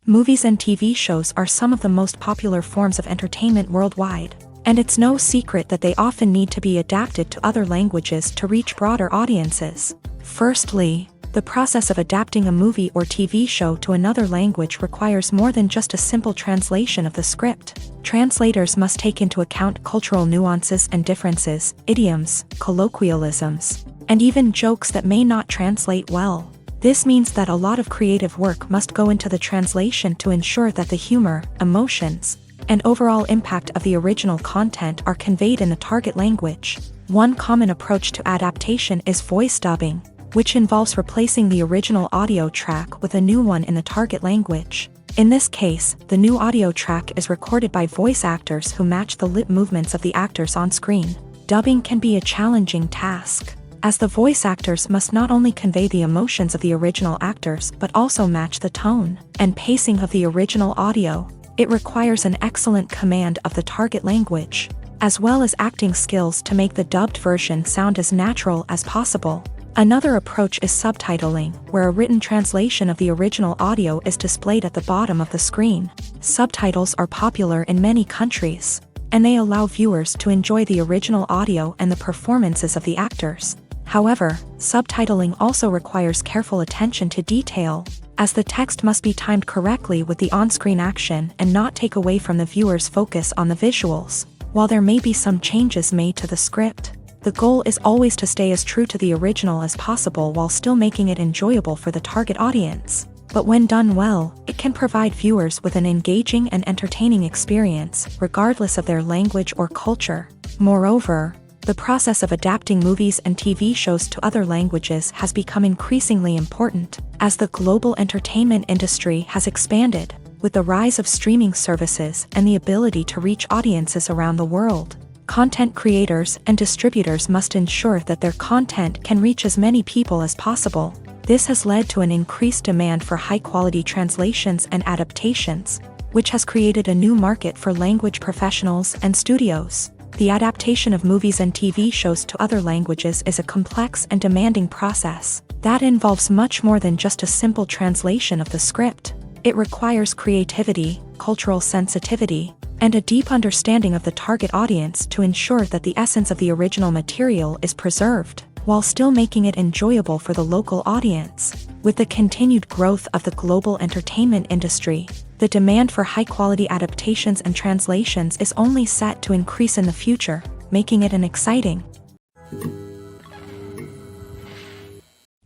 Movies and TV shows are some of the most popular forms of entertainment worldwide, and it's no secret that they often need to be adapted to other languages to reach broader audiences. Firstly, the process of adapting a movie or TV show to another language requires more than just a simple translation of the script. Translators must take into account cultural nuances and differences, idioms, colloquialisms, and even jokes that may not translate well. This means that a lot of creative work must go into the translation to ensure that the humor, emotions, and overall impact of the original content are conveyed in the target language. One common approach to adaptation is voice dubbing, which involves replacing the original audio track with a new one in the target language. In this case, the new audio track is recorded by voice actors who match the lip movements of the actors on screen. Dubbing can be a challenging task, as the voice actors must not only convey the emotions of the original actors but also match the tone and pacing of the original audio. It requires an excellent command of the target language, as well as acting skills to make the dubbed version sound as natural as possible. Another approach is subtitling, where a written translation of the original audio is displayed at the bottom of the screen. Subtitles are popular in many countries, and they allow viewers to enjoy the original audio and the performances of the actors. However, subtitling also requires careful attention to detail, as the text must be timed correctly with the on-screen action and not take away from the viewer's focus on the visuals. While there may be some changes made to the script, the goal is always to stay as true to the original as possible while still making it enjoyable for the target audience. But when done well, it can provide viewers with an engaging and entertaining experience, regardless of their language or culture. Moreover, the process of adapting movies and TV shows to other languages has become increasingly important, as the global entertainment industry has expanded, with the rise of streaming services and the ability to reach audiences around the world. Content creators and distributors must ensure that their content can reach as many people as possible. This has led to an increased demand for high-quality translations and adaptations, which has created a new market for language professionals and studios. The adaptation of movies and TV shows to other languages is a complex and demanding process that involves much more than just a simple translation of the script. It requires creativity, cultural sensitivity, and a deep understanding of the target audience to ensure that the essence of the original material is preserved, while still making it enjoyable for the local audience. With the continued growth of the global entertainment industry, the demand for high-quality adaptations and translations is only set to increase in the future, making it an exciting.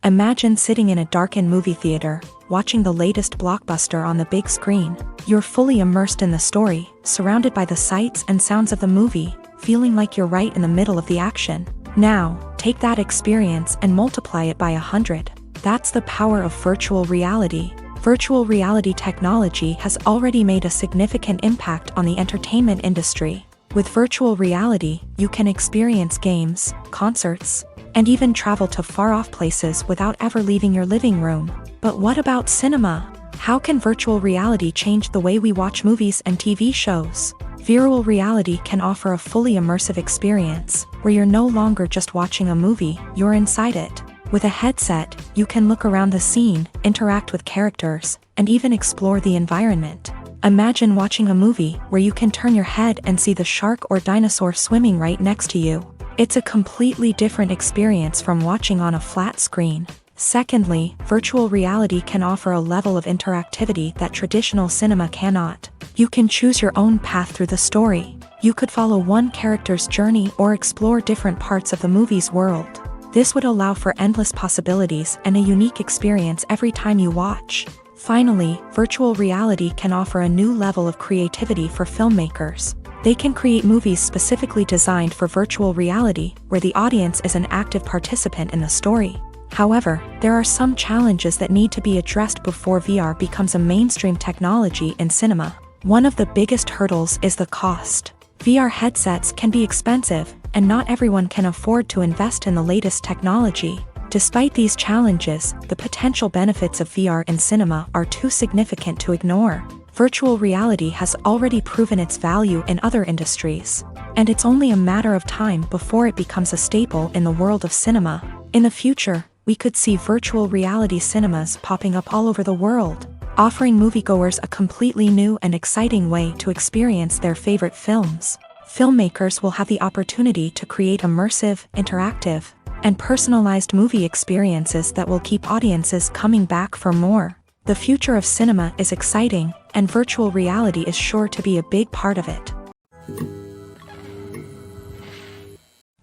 Imagine sitting in a darkened movie theater, watching the latest blockbuster on the big screen. You're fully immersed in the story, surrounded by the sights and sounds of the movie, feeling like you're right in the middle of the action. Now, take that experience and multiply it by 100. That's the power of virtual reality. Virtual reality technology has already made a significant impact on the entertainment industry. With virtual reality, you can experience games, concerts, and even travel to far-off places without ever leaving your living room. But what about cinema? How can virtual reality change the way we watch movies and TV shows? Virtual reality can offer a fully immersive experience, where you're no longer just watching a movie, you're inside it. With a headset, you can look around the scene, interact with characters, and even explore the environment. Imagine watching a movie where you can turn your head and see the shark or dinosaur swimming right next to you. It's a completely different experience from watching on a flat screen. Secondly, virtual reality can offer a level of interactivity that traditional cinema cannot. You can choose your own path through the story. You could follow one character's journey or explore different parts of the movie's world. This would allow for endless possibilities and a unique experience every time you watch. Finally, virtual reality can offer a new level of creativity for filmmakers. They can create movies specifically designed for virtual reality, where the audience is an active participant in the story. However, there are some challenges that need to be addressed before VR becomes a mainstream technology in cinema. One of the biggest hurdles is the cost. VR headsets can be expensive, and not everyone can afford to invest in the latest technology. Despite these challenges, the potential benefits of VR in cinema are too significant to ignore. Virtual reality has already proven its value in other industries, and it's only a matter of time before it becomes a staple in the world of cinema. In the future, we could see virtual reality cinemas popping up all over the world, offering moviegoers a completely new and exciting way to experience their favorite films. Filmmakers will have the opportunity to create immersive, interactive, and personalized movie experiences that will keep audiences coming back for more. The future of cinema is exciting, and virtual reality is sure to be a big part of it.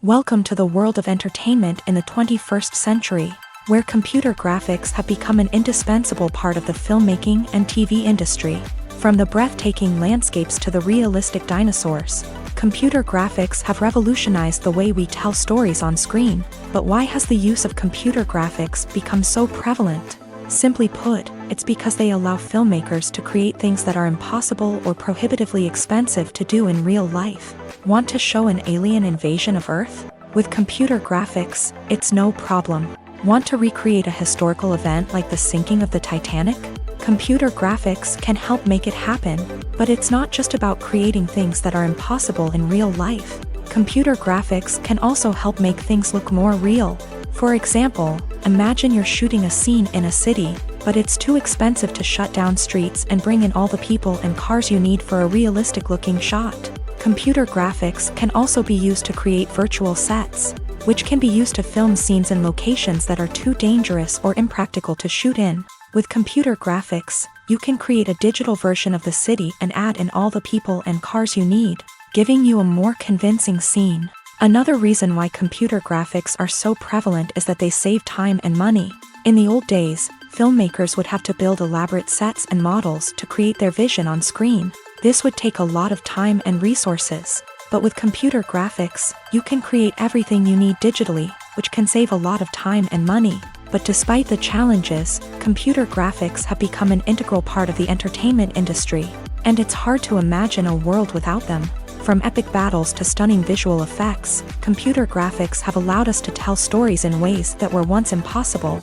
Welcome to the world of entertainment in the 21st century, where computer graphics have become an indispensable part of the filmmaking and TV industry. From the breathtaking landscapes to the realistic dinosaurs, computer graphics have revolutionized the way we tell stories on screen. But why has the use of computer graphics become so prevalent? Simply put, it's because they allow filmmakers to create things that are impossible or prohibitively expensive to do in real life. Want to show an alien invasion of Earth? With computer graphics, it's no problem. Want to recreate a historical event like the sinking of the Titanic? Computer graphics can help make it happen, but it's not just about creating things that are impossible in real life. Computer graphics can also help make things look more real. For example, imagine you're shooting a scene in a city, but it's too expensive to shut down streets and bring in all the people and cars you need for a realistic-looking shot. Computer graphics can also be used to create virtual sets, which can be used to film scenes in locations that are too dangerous or impractical to shoot in. With computer graphics, you can create a digital version of the city and add in all the people and cars you need, giving you a more convincing scene. Another reason why computer graphics are so prevalent is that they save time and money. In the old days, filmmakers would have to build elaborate sets and models to create their vision on screen. This would take a lot of time and resources. But with computer graphics, you can create everything you need digitally, which can save a lot of time and money. But despite the challenges, computer graphics have become an integral part of the entertainment industry, and it's hard to imagine a world without them. From epic battles to stunning visual effects, computer graphics have allowed us to tell stories in ways that were once impossible.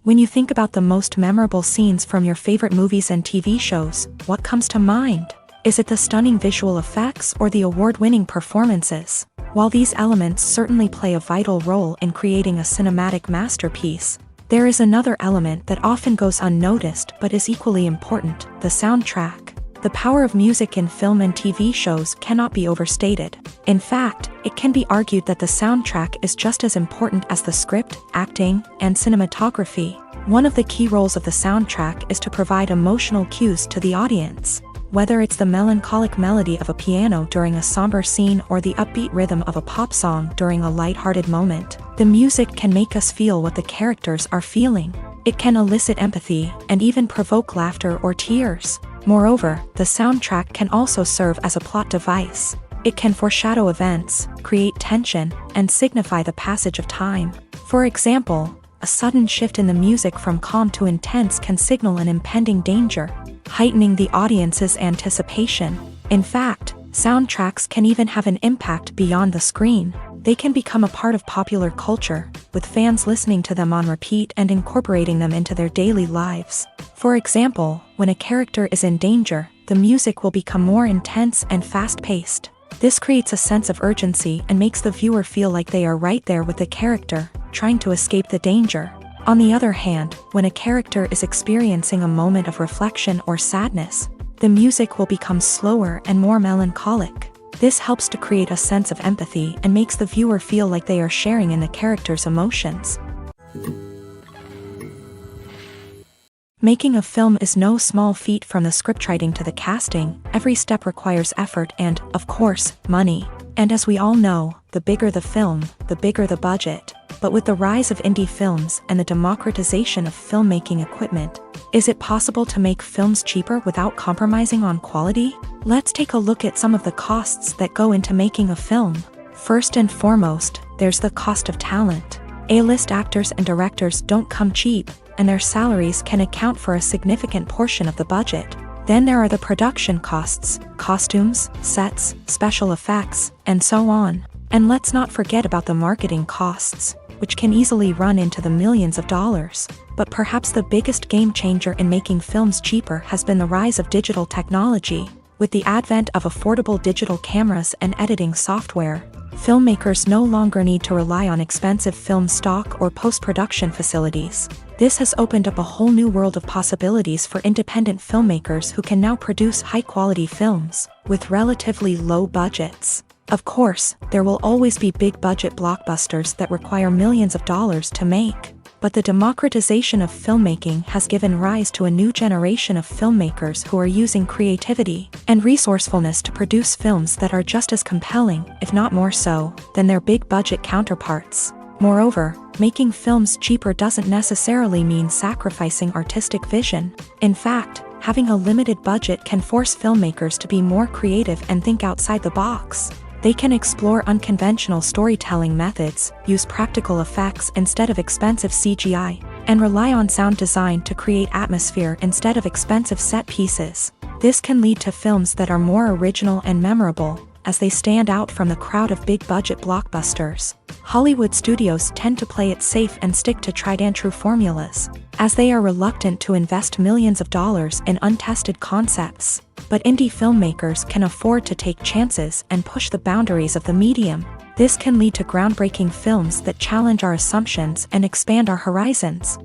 When you think about the most memorable scenes from your favorite movies and TV shows, what comes to mind? Is it the stunning visual effects or the award-winning performances? While these elements certainly play a vital role in creating a cinematic masterpiece, there is another element that often goes unnoticed but is equally important: the soundtrack. The power of music in film and TV shows cannot be overstated. In fact, it can be argued that the soundtrack is just as important as the script, acting, and cinematography. One of the key roles of the soundtrack is to provide emotional cues to the audience. Whether it's the melancholic melody of a piano during a somber scene or the upbeat rhythm of a pop song during a light-hearted moment, the music can make us feel what the characters are feeling. It can elicit empathy and even provoke laughter or tears. Moreover, the soundtrack can also serve as a plot device. It can foreshadow events, create tension, and signify the passage of time. For example, a sudden shift in the music from calm to intense can signal an impending danger, heightening the audience's anticipation. In fact, soundtracks can even have an impact beyond the screen. They can become a part of popular culture, with fans listening to them on repeat and incorporating them into their daily lives. For example, when a character is in danger, the music will become more intense and fast-paced. This creates a sense of urgency and makes the viewer feel like they are right there with the character, trying to escape the danger. On the other hand, when a character is experiencing a moment of reflection or sadness, the music will become slower and more melancholic. This helps to create a sense of empathy and makes the viewer feel like they are sharing in the character's emotions. Making a film is no small feat. From the scriptwriting to the casting, every step requires effort and, of course, money. And as we all know, the bigger the film, the bigger the budget. But with the rise of indie films and the democratization of filmmaking equipment, is it possible to make films cheaper without compromising on quality? Let's take a look at some of the costs that go into making a film. First and foremost, there's the cost of talent. A-list actors and directors don't come cheap, and their salaries can account for a significant portion of the budget. Then there are the production costs, costumes, sets, special effects, and so on. And let's not forget about the marketing costs, which can easily run into the millions of dollars. But perhaps the biggest game changer in making films cheaper has been the rise of digital technology. With the advent of affordable digital cameras and editing software, filmmakers no longer need to rely on expensive film stock or post-production facilities. This has opened up a whole new world of possibilities for independent filmmakers who can now produce high-quality films with relatively low budgets. Of course, there will always be big-budget blockbusters that require millions of dollars to make. But the democratization of filmmaking has given rise to a new generation of filmmakers who are using creativity and resourcefulness to produce films that are just as compelling, if not more so, than their big-budget counterparts. Moreover, making films cheaper doesn't necessarily mean sacrificing artistic vision. In fact, having a limited budget can force filmmakers to be more creative and think outside the box. They can explore unconventional storytelling methods, use practical effects instead of expensive CGI, and rely on sound design to create atmosphere instead of expensive set pieces. This can lead to films that are more original and memorable, as they stand out from the crowd of big-budget blockbusters. Hollywood studios tend to play it safe and stick to tried-and-true formulas, as they are reluctant to invest millions of dollars in untested concepts. But indie filmmakers can afford to take chances and push the boundaries of the medium. This can lead to groundbreaking films that challenge our assumptions and expand our horizons.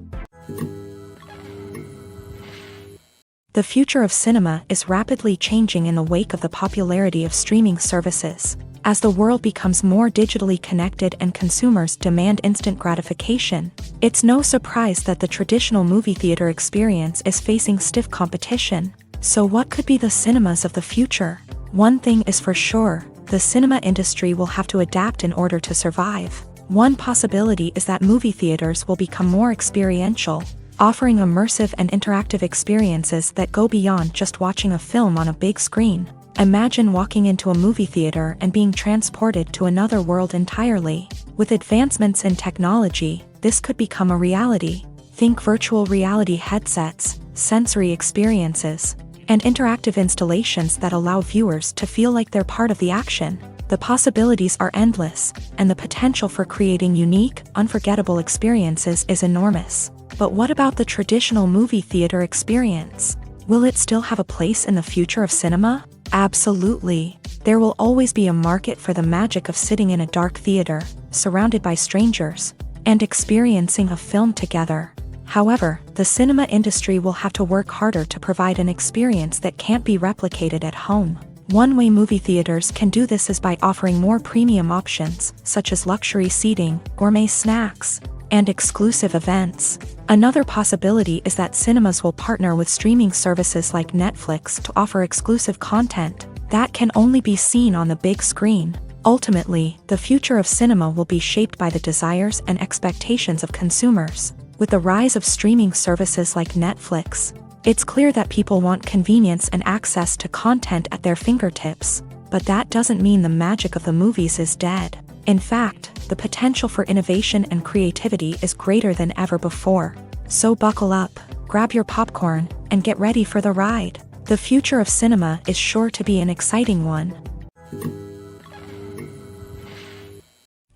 The future of cinema is rapidly changing in the wake of the popularity of streaming services. As the world becomes more digitally connected and consumers demand instant gratification, it's no surprise that the traditional movie theater experience is facing stiff competition. So what could be the cinemas of the future? One thing is for sure, the cinema industry will have to adapt in order to survive. One possibility is that movie theaters will become more experiential, offering immersive and interactive experiences that go beyond just watching a film on a big screen. Imagine walking into a movie theater and being transported to another world entirely. With advancements in technology, this could become a reality. Think virtual reality headsets, sensory experiences, and interactive installations that allow viewers to feel like they're part of the action. The possibilities are endless, and the potential for creating unique, unforgettable experiences is enormous. But what about the traditional movie theater experience? Will it still have a place in the future of cinema? Absolutely. There will always be a market for the magic of sitting in a dark theater, surrounded by strangers, and experiencing a film together. However, the cinema industry will have to work harder to provide an experience that can't be replicated at home. One way movie theaters can do this is by offering more premium options, such as luxury seating, gourmet snacks, and exclusive events. Another possibility is that cinemas will partner with streaming services like Netflix to offer exclusive content that can only be seen on the big screen. Ultimately, the future of cinema will be shaped by the desires and expectations of consumers. With the rise of streaming services like Netflix, it's clear that people want convenience and access to content at their fingertips. But that doesn't mean the magic of the movies is dead. In fact, the potential for innovation and creativity is greater than ever before. So buckle up, grab your popcorn, and get ready for the ride. The future of cinema is sure to be an exciting one.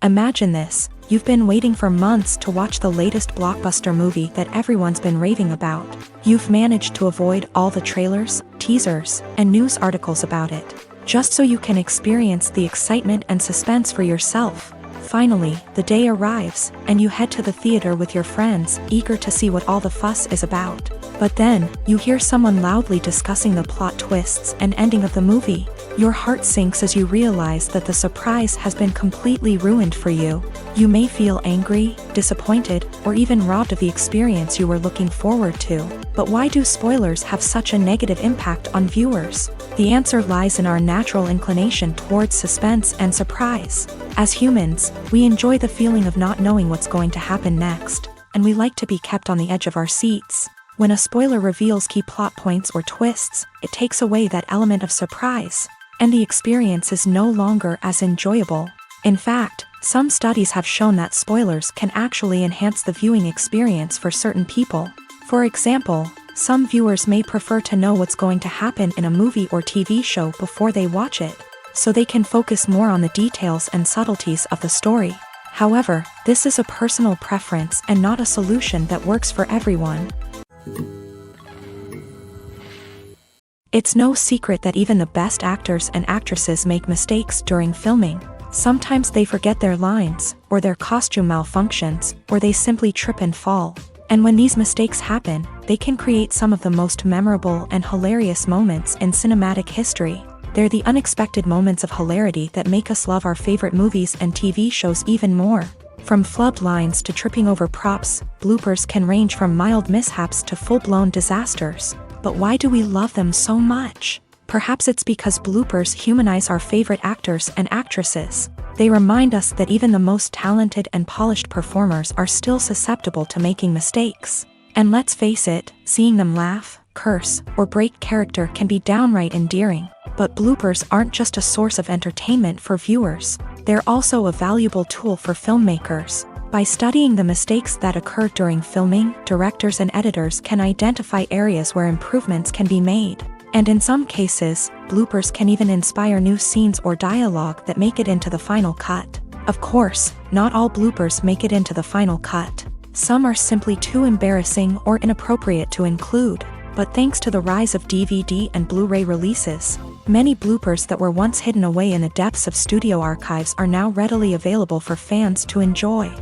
Imagine this. You've been waiting for months to watch the latest blockbuster movie that everyone's been raving about. You've managed to avoid all the trailers, teasers, and news articles about it, just so you can experience the excitement and suspense for yourself. Finally, the day arrives, and you head to the theater with your friends, eager to see what all the fuss is about. But then, you hear someone loudly discussing the plot twists and ending of the movie. Your heart sinks as you realize that the surprise has been completely ruined for you. You may feel angry, disappointed, or even robbed of the experience you were looking forward to. But why do spoilers have such a negative impact on viewers? The answer lies in our natural inclination towards suspense and surprise. As humans, we enjoy the feeling of not knowing what's going to happen next, and we like to be kept on the edge of our seats. When a spoiler reveals key plot points or twists, it takes away that element of surprise, and the experience is no longer as enjoyable. In fact, some studies have shown that spoilers can actually enhance the viewing experience for certain people. For example, some viewers may prefer to know what's going to happen in a movie or TV show before they watch it, so they can focus more on the details and subtleties of the story. However, this is a personal preference and not a solution that works for everyone. It's no secret that even the best actors and actresses make mistakes during filming. Sometimes they forget their lines, or their costume malfunctions, or they simply trip and fall. And when these mistakes happen, they can create some of the most memorable and hilarious moments in cinematic history. They're the unexpected moments of hilarity that make us love our favorite movies and TV shows even more. From flubbed lines to tripping over props, bloopers can range from mild mishaps to full-blown disasters. But why do we love them so much? Perhaps it's because bloopers humanize our favorite actors and actresses. They remind us that even the most talented and polished performers are still susceptible to making mistakes. And let's face it, seeing them laugh, curse, or break character can be downright endearing. But bloopers aren't just a source of entertainment for viewers. They're also a valuable tool for filmmakers. By studying the mistakes that occur during filming, directors and editors can identify areas where improvements can be made. And in some cases, bloopers can even inspire new scenes or dialogue that make it into the final cut. Of course, not all bloopers make it into the final cut. Some are simply too embarrassing or inappropriate to include. But thanks to the rise of DVD and Blu-ray releases, many bloopers that were once hidden away in the depths of studio archives are now readily available for fans to enjoy.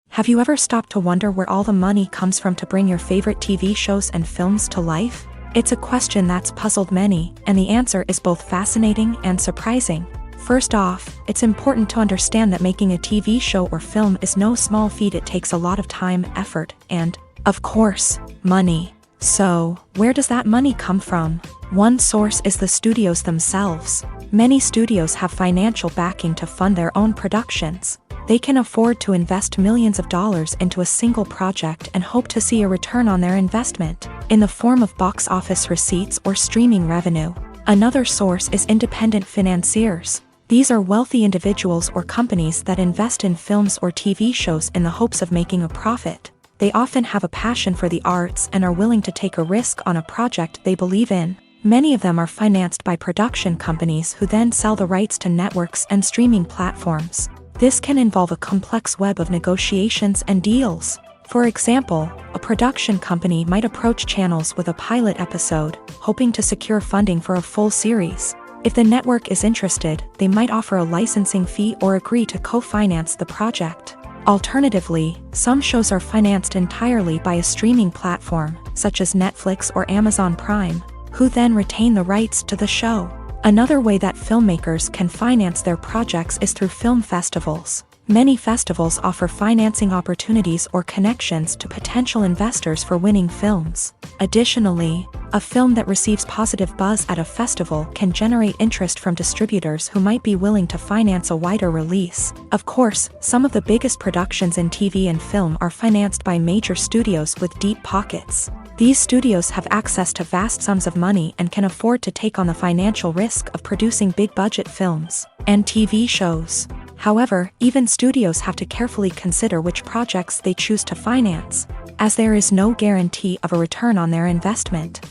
Have you ever stopped to wonder where all the money comes from to bring your favorite TV shows and films to life? It's a question that's puzzled many, and the answer is both fascinating and surprising. First off, it's important to understand that making a TV show or film is no small feat. It takes a lot of time, effort, and, of course, money. So, where does that money come from? One source is the studios themselves. Many studios have financial backing to fund their own productions. They can afford to invest millions of dollars into a single project and hope to see a return on their investment, in the form of box office receipts or streaming revenue. Another source is independent financiers. These are wealthy individuals or companies that invest in films or TV shows in the hopes of making a profit. They often have a passion for the arts and are willing to take a risk on a project they believe in. Many of them are financed by production companies who then sell the rights to networks and streaming platforms. This can involve a complex web of negotiations and deals. For example, a production company might approach channels with a pilot episode, hoping to secure funding for a full series. If the network is interested, they might offer a licensing fee or agree to co-finance the project. Alternatively, some shows are financed entirely by a streaming platform, such as Netflix or Amazon Prime, who then retain the rights to the show. Another way that filmmakers can finance their projects is through film festivals. Many festivals offer financing opportunities or connections to potential investors for winning films. Additionally, a film that receives positive buzz at a festival can generate interest from distributors who might be willing to finance a wider release. Of course, some of the biggest productions in TV and film are financed by major studios with deep pockets. These studios have access to vast sums of money and can afford to take on the financial risk of producing big-budget films and TV shows. However, even studios have to carefully consider which projects they choose to finance, as there is no guarantee of a return on their investment.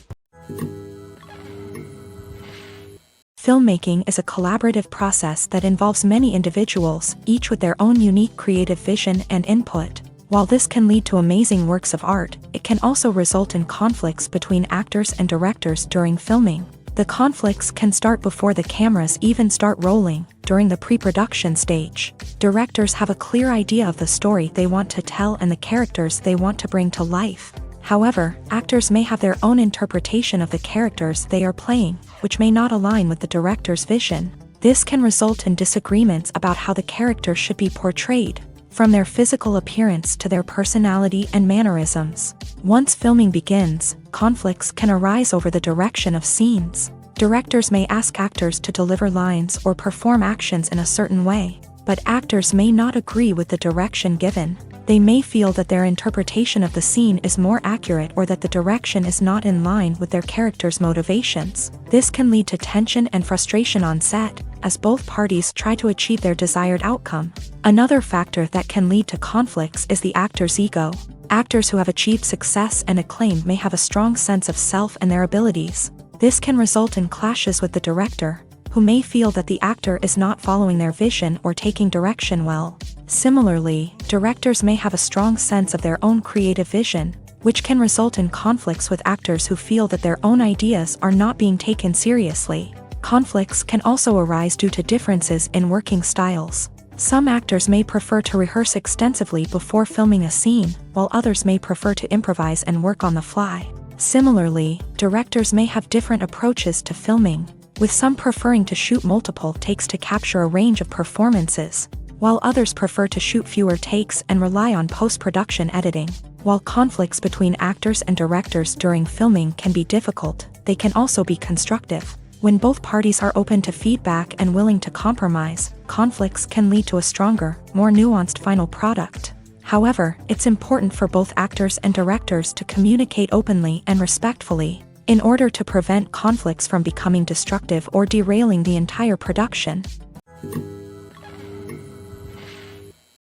Filmmaking is a collaborative process that involves many individuals, each with their own unique creative vision and input. While this can lead to amazing works of art, it can also result in conflicts between actors and directors during filming. The conflicts can start before the cameras even start rolling, during the pre-production stage. Directors have a clear idea of the story they want to tell and the characters they want to bring to life. However, actors may have their own interpretation of the characters they are playing, which may not align with the director's vision. This can result in disagreements about how the character should be portrayed, from their physical appearance to their personality and mannerisms. Once filming begins, conflicts can arise over the direction of scenes. Directors may ask actors to deliver lines or perform actions in a certain way, but actors may not agree with the direction given. They may feel that their interpretation of the scene is more accurate or that the direction is not in line with their character's motivations. This can lead to tension and frustration on set, as both parties try to achieve their desired outcome. Another factor that can lead to conflicts is the actor's ego. Actors who have achieved success and acclaim may have a strong sense of self and their abilities. This can result in clashes with the director, who may feel that the actor is not following their vision or taking direction well. Similarly, directors may have a strong sense of their own creative vision, which can result in conflicts with actors who feel that their own ideas are not being taken seriously. Conflicts can also arise due to differences in working styles. Some actors may prefer to rehearse extensively before filming a scene, while others may prefer to improvise and work on the fly. Similarly, directors may have different approaches to filming, with some preferring to shoot multiple takes to capture a range of performances, while others prefer to shoot fewer takes and rely on post-production editing. While conflicts between actors and directors during filming can be difficult, they can also be constructive. When both parties are open to feedback and willing to compromise, conflicts can lead to a stronger, more nuanced final product. However, it's important for both actors and directors to communicate openly and respectfully, in order to prevent conflicts from becoming destructive or derailing the entire production.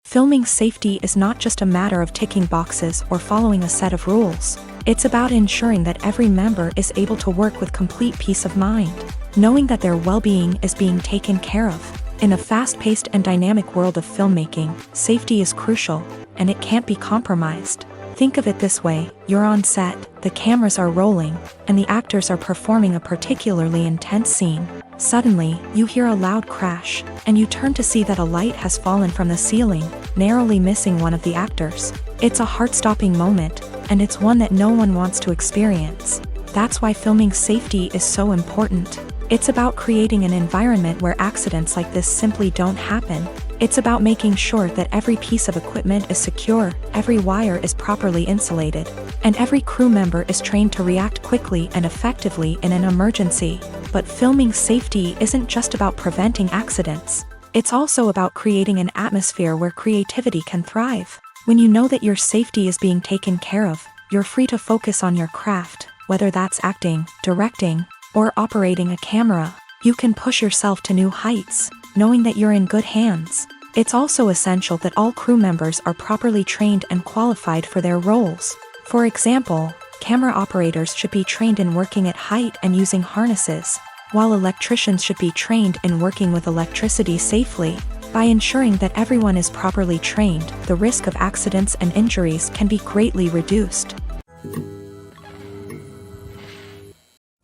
Filming safety is not just a matter of ticking boxes or following a set of rules. It's about ensuring that every member is able to work with complete peace of mind, knowing that their well-being is being taken care of. In a fast-paced and dynamic world of filmmaking, safety is crucial, and it can't be compromised. Think of it this way: you're on set, the cameras are rolling, and the actors are performing a particularly intense scene. Suddenly, you hear a loud crash, and you turn to see that a light has fallen from the ceiling, narrowly missing one of the actors. It's a heart-stopping moment, and it's one that no one wants to experience. That's why filming safety is so important. It's about creating an environment where accidents like this simply don't happen. It's about making sure that every piece of equipment is secure, every wire is properly insulated, and every crew member is trained to react quickly and effectively in an emergency. But filming safety isn't just about preventing accidents. It's also about creating an atmosphere where creativity can thrive. When you know that your safety is being taken care of, you're free to focus on your craft, whether that's acting, directing, or operating a camera. You can push yourself to new heights, knowing that you're in good hands. It's also essential that all crew members are properly trained and qualified for their roles. For example, camera operators should be trained in working at height and using harnesses, while electricians should be trained in working with electricity safely. By ensuring that everyone is properly trained, the risk of accidents and injuries can be greatly reduced.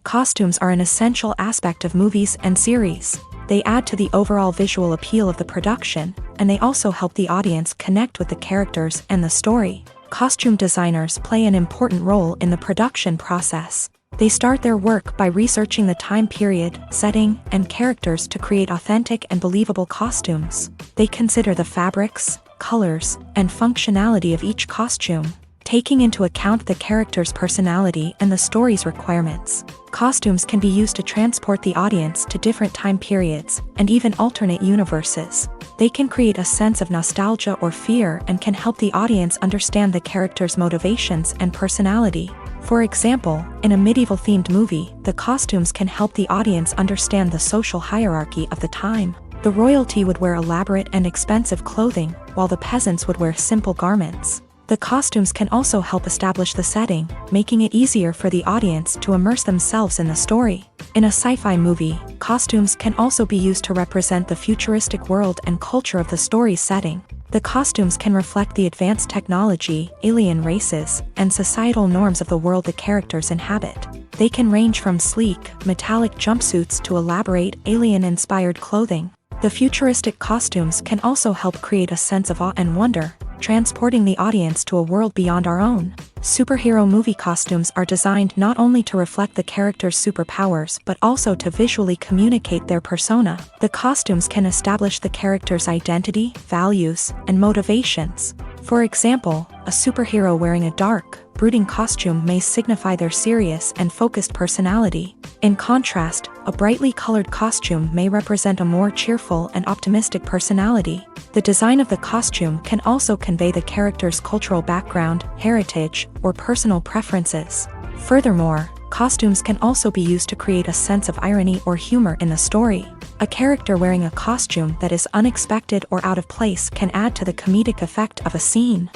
Costumes are an essential aspect of movies and series. They add to the overall visual appeal of the production, and they also help the audience connect with the characters and the story. Costume designers play an important role in the production process. They start their work by researching the time period, setting, and characters to create authentic and believable costumes. They consider the fabrics, colors, and functionality of each costume, taking into account the character's personality and the story's requirements. Costumes can be used to transport the audience to different time periods and even alternate universes. They can create a sense of nostalgia or fear and can help the audience understand the character's motivations and personality. For example, in a medieval-themed movie, the costumes can help the audience understand the social hierarchy of the time. The royalty would wear elaborate and expensive clothing, while the peasants would wear simple garments. The costumes can also help establish the setting, making it easier for the audience to immerse themselves in the story. In a sci-fi movie, costumes can also be used to represent the futuristic world and culture of the story's setting. The costumes can reflect the advanced technology, alien races, and societal norms of the world the characters inhabit. They can range from sleek, metallic jumpsuits to elaborate, alien-inspired clothing. The futuristic costumes can also help create a sense of awe and wonder, transporting the audience to a world beyond our own. Superhero movie costumes are designed not only to reflect the character's superpowers but also to visually communicate their persona. The costumes can establish the character's identity, values, and motivations. For example, a superhero wearing a dark, brooding costume may signify their serious and focused personality. In contrast, a brightly colored costume may represent a more cheerful and optimistic personality. The design of the costume can also convey the character's cultural background, heritage, or personal preferences. Furthermore, costumes can also be used to create a sense of irony or humor in the story. A character wearing a costume that is unexpected or out of place can add to the comedic effect of a scene.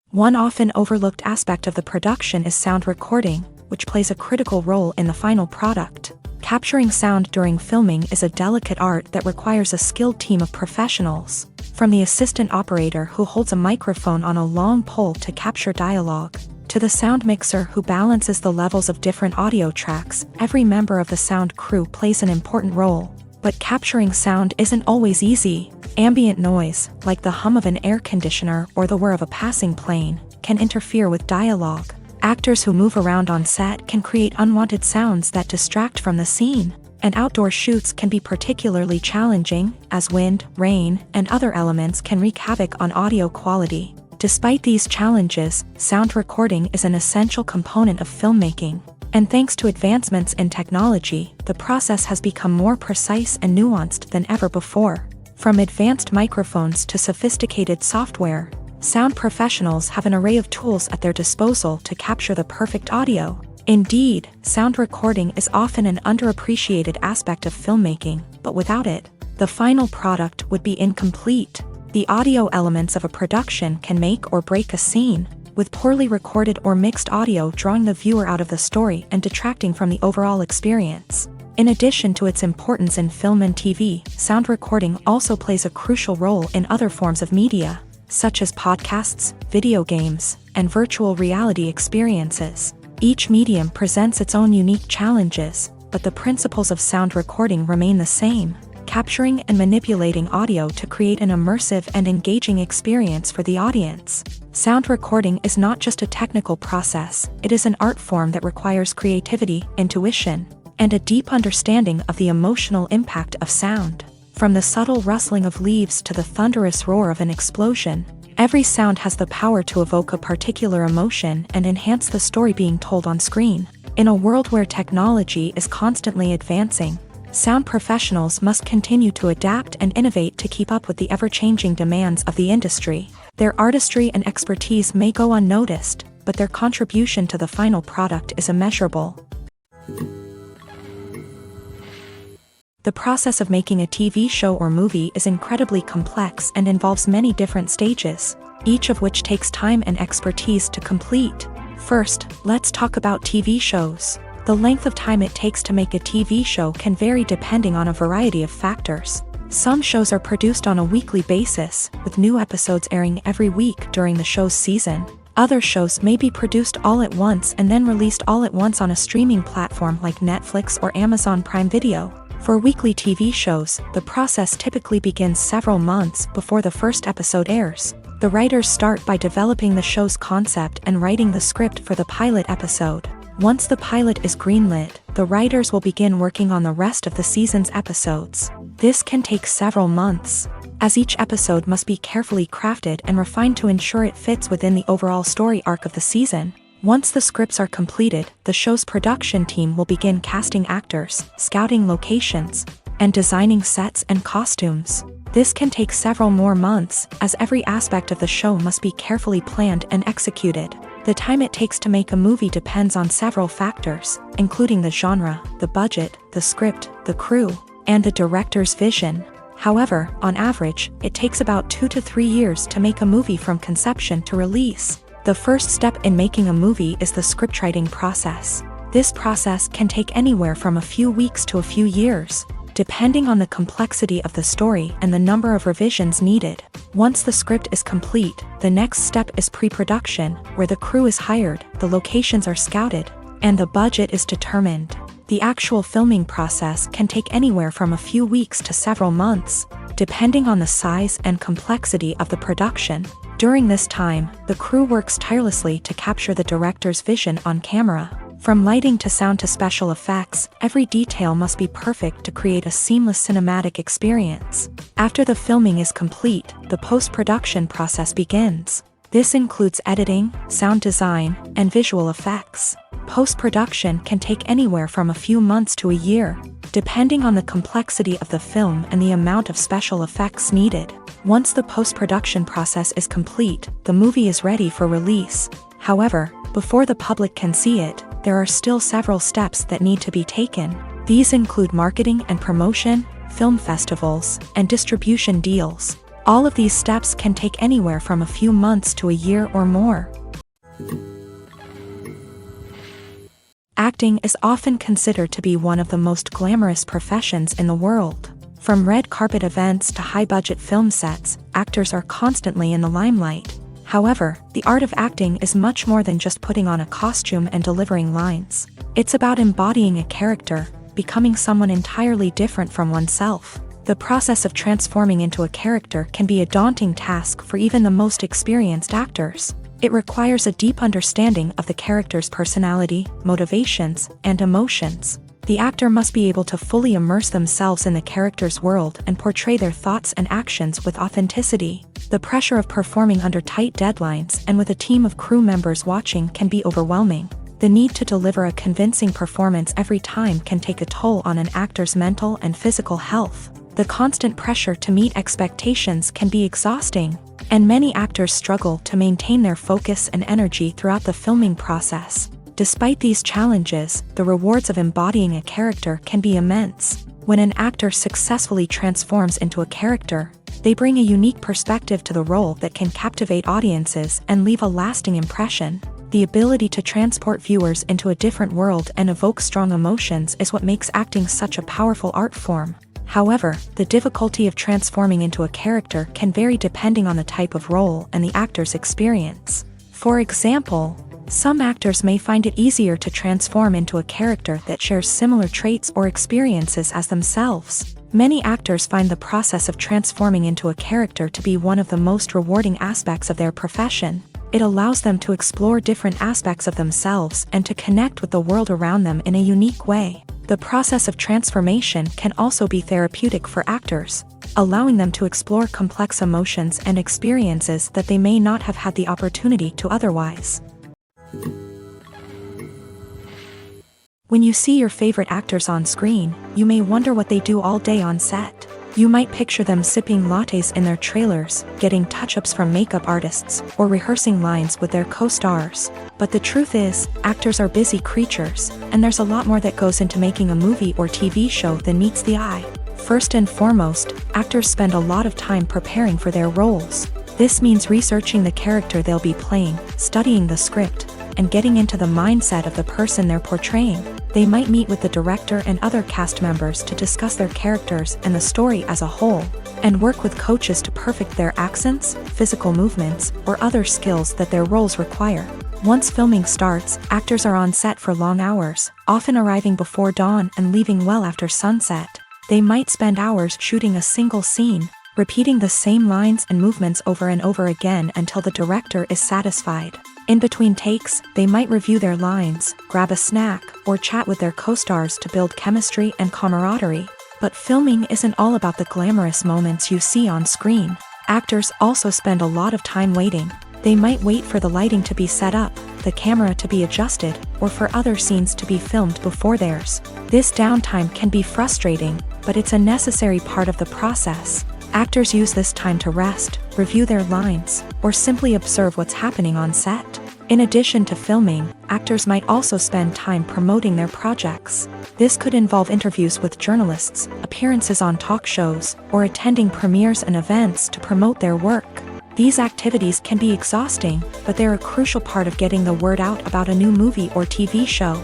One often overlooked aspect of the production is sound recording, which plays a critical role in the final product. Capturing sound during filming is a delicate art that requires a skilled team of professionals. From the assistant operator who holds a microphone on a long pole to capture dialogue, to the sound mixer who balances the levels of different audio tracks, every member of the sound crew plays an important role. But capturing sound isn't always easy. Ambient noise, like the hum of an air conditioner or the whir of a passing plane, can interfere with dialogue. Actors who move around on set can create unwanted sounds that distract from the scene. And outdoor shoots can be particularly challenging, as wind, rain, and other elements can wreak havoc on audio quality. Despite these challenges, sound recording is an essential component of filmmaking. And thanks to advancements in technology, the process has become more precise and nuanced than ever before. From advanced microphones to sophisticated software, sound professionals have an array of tools at their disposal to capture the perfect audio. Indeed, sound recording is often an underappreciated aspect of filmmaking, but without it, the final product would be incomplete. The audio elements of a production can make or break a scene, with poorly recorded or mixed audio drawing the viewer out of the story and detracting from the overall experience. In addition to its importance in film and TV, sound recording also plays a crucial role in other forms of media, such as podcasts, video games, and virtual reality experiences. Each medium presents its own unique challenges, but the principles of sound recording remain the same: capturing and manipulating audio to create an immersive and engaging experience for the audience. Sound recording is not just a technical process, it is an art form that requires creativity, intuition, and a deep understanding of the emotional impact of sound. From the subtle rustling of leaves to the thunderous roar of an explosion, every sound has the power to evoke a particular emotion and enhance the story being told on screen. In a world where technology is constantly advancing, sound professionals must continue to adapt and innovate to keep up with the ever-changing demands of the industry. Their artistry and expertise may go unnoticed, but their contribution to the final product is immeasurable. The process of making a TV show or movie is incredibly complex and involves many different stages, each of which takes time and expertise to complete. First, let's talk about TV shows. The length of time it takes to make a TV show can vary depending on a variety of factors. Some shows are produced on a weekly basis, with new episodes airing every week during the show's season. Other shows may be produced all at once and then released all at once on a streaming platform like Netflix or Amazon Prime Video. For weekly TV shows, the process typically begins several months before the first episode airs. The writers start by developing the show's concept and writing the script for the pilot episode. Once the pilot is greenlit, the writers will begin working on the rest of the season's episodes. This can take several months, as each episode must be carefully crafted and refined to ensure it fits within the overall story arc of the season. Once the scripts are completed, the show's production team will begin casting actors, scouting locations, and designing sets and costumes. This can take several more months, as every aspect of the show must be carefully planned and executed. The time it takes to make a movie depends on several factors, including the genre, the budget, the script, the crew, and the director's vision. However, on average, it takes about 2 to 3 years to make a movie from conception to release. The first step in making a movie is the scriptwriting process. This process can take anywhere from a few weeks to a few years, depending on the complexity of the story and the number of revisions needed. Once the script is complete, the next step is pre-production, where the crew is hired, the locations are scouted, and the budget is determined. The actual filming process can take anywhere from a few weeks to several months, depending on the size and complexity of the production. During this time, the crew works tirelessly to capture the director's vision on camera. From lighting to sound to special effects, every detail must be perfect to create a seamless cinematic experience. After the filming is complete, the post-production process begins. This includes editing, sound design, and visual effects. Post-production can take anywhere from a few months to a year, depending on the complexity of the film and the amount of special effects needed. Once the post-production process is complete, the movie is ready for release. However, before the public can see it, there are still several steps that need to be taken. These include marketing and promotion, film festivals, and distribution deals. All of these steps can take anywhere from a few months to a year or more. Acting is often considered to be one of the most glamorous professions in the world. From red carpet events to high-budget film sets, actors are constantly in the limelight. However, the art of acting is much more than just putting on a costume and delivering lines. It's about embodying a character, becoming someone entirely different from oneself. The process of transforming into a character can be a daunting task for even the most experienced actors. It requires a deep understanding of the character's personality, motivations, and emotions. The actor must be able to fully immerse themselves in the character's world and portray their thoughts and actions with authenticity. The pressure of performing under tight deadlines and with a team of crew members watching can be overwhelming. The need to deliver a convincing performance every time can take a toll on an actor's mental and physical health. The constant pressure to meet expectations can be exhausting, and many actors struggle to maintain their focus and energy throughout the filming process. Despite these challenges, the rewards of embodying a character can be immense. When an actor successfully transforms into a character, they bring a unique perspective to the role that can captivate audiences and leave a lasting impression. The ability to transport viewers into a different world and evoke strong emotions is what makes acting such a powerful art form. However, the difficulty of transforming into a character can vary depending on the type of role and the actor's experience. For example, some actors may find it easier to transform into a character that shares similar traits or experiences as themselves. Many actors find the process of transforming into a character to be one of the most rewarding aspects of their profession. It allows them to explore different aspects of themselves and to connect with the world around them in a unique way. The process of transformation can also be therapeutic for actors, allowing them to explore complex emotions and experiences that they may not have had the opportunity to otherwise. When you see your favorite actors on screen, you may wonder what they do all day on set. You might picture them sipping lattes in their trailers, getting touch-ups from makeup artists, or rehearsing lines with their co-stars. But the truth is, actors are busy creatures, and there's a lot more that goes into making a movie or TV show than meets the eye. First and foremost, actors spend a lot of time preparing for their roles. This means researching the character they'll be playing, studying the script, and getting into the mindset of the person they're portraying. They might meet with the director and other cast members to discuss their characters and the story as a whole, and work with coaches to perfect their accents, physical movements, or other skills that their roles require. Once filming starts, actors are on set for long hours, often arriving before dawn and leaving well after sunset. They might spend hours shooting a single scene, repeating the same lines and movements over and over again until the director is satisfied. In between takes, they might review their lines, grab a snack, or chat with their co-stars to build chemistry and camaraderie. But filming isn't all about the glamorous moments you see on screen. Actors also spend a lot of time waiting. They might wait for the lighting to be set up, the camera to be adjusted, or for other scenes to be filmed before theirs. This downtime can be frustrating, but it's a necessary part of the process. Actors use this time to rest, review their lines, or simply observe what's happening on set. In addition to filming, actors might also spend time promoting their projects. This could involve interviews with journalists, appearances on talk shows, or attending premieres and events to promote their work. These activities can be exhausting, but they're a crucial part of getting the word out about a new movie or TV show.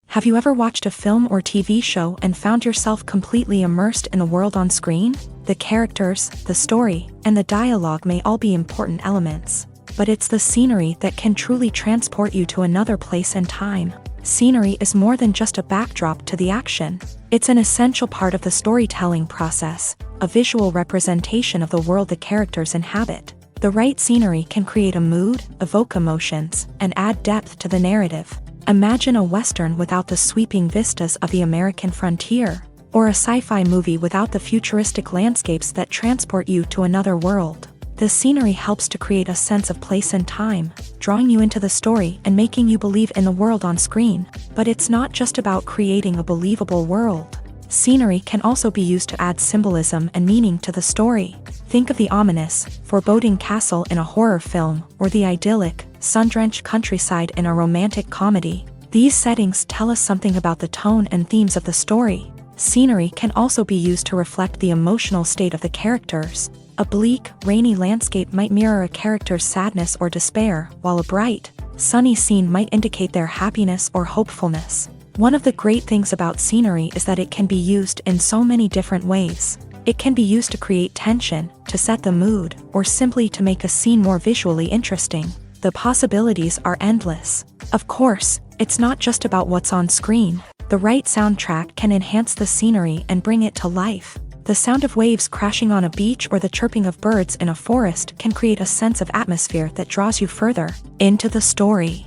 Have you ever watched a film or TV show and found yourself completely immersed in the world on screen? The characters, the story, and the dialogue may all be important elements, but it's the scenery that can truly transport you to another place and time. Scenery is more than just a backdrop to the action. It's an essential part of the storytelling process, a visual representation of the world the characters inhabit. The right scenery can create a mood, evoke emotions, and add depth to the narrative. Imagine a Western without the sweeping vistas of the American frontier, or a sci-fi movie without the futuristic landscapes that transport you to another world. The scenery helps to create a sense of place and time, drawing you into the story and making you believe in the world on screen. But it's not just about creating a believable world. Scenery can also be used to add symbolism and meaning to the story. Think of the ominous, foreboding castle in a horror film, or the idyllic, sun-drenched countryside in a romantic comedy. These settings tell us something about the tone and themes of the story. Scenery can also be used to reflect the emotional state of the characters. A bleak, rainy landscape might mirror a character's sadness or despair, while a bright, sunny scene might indicate their happiness or hopefulness. One of the great things about scenery is that it can be used in so many different ways. It can be used to create tension, to set the mood, or simply to make a scene more visually interesting. The possibilities are endless. Of course, it's not just about what's on screen. The right soundtrack can enhance the scenery and bring it to life. The sound of waves crashing on a beach or the chirping of birds in a forest can create a sense of atmosphere that draws you further into the story.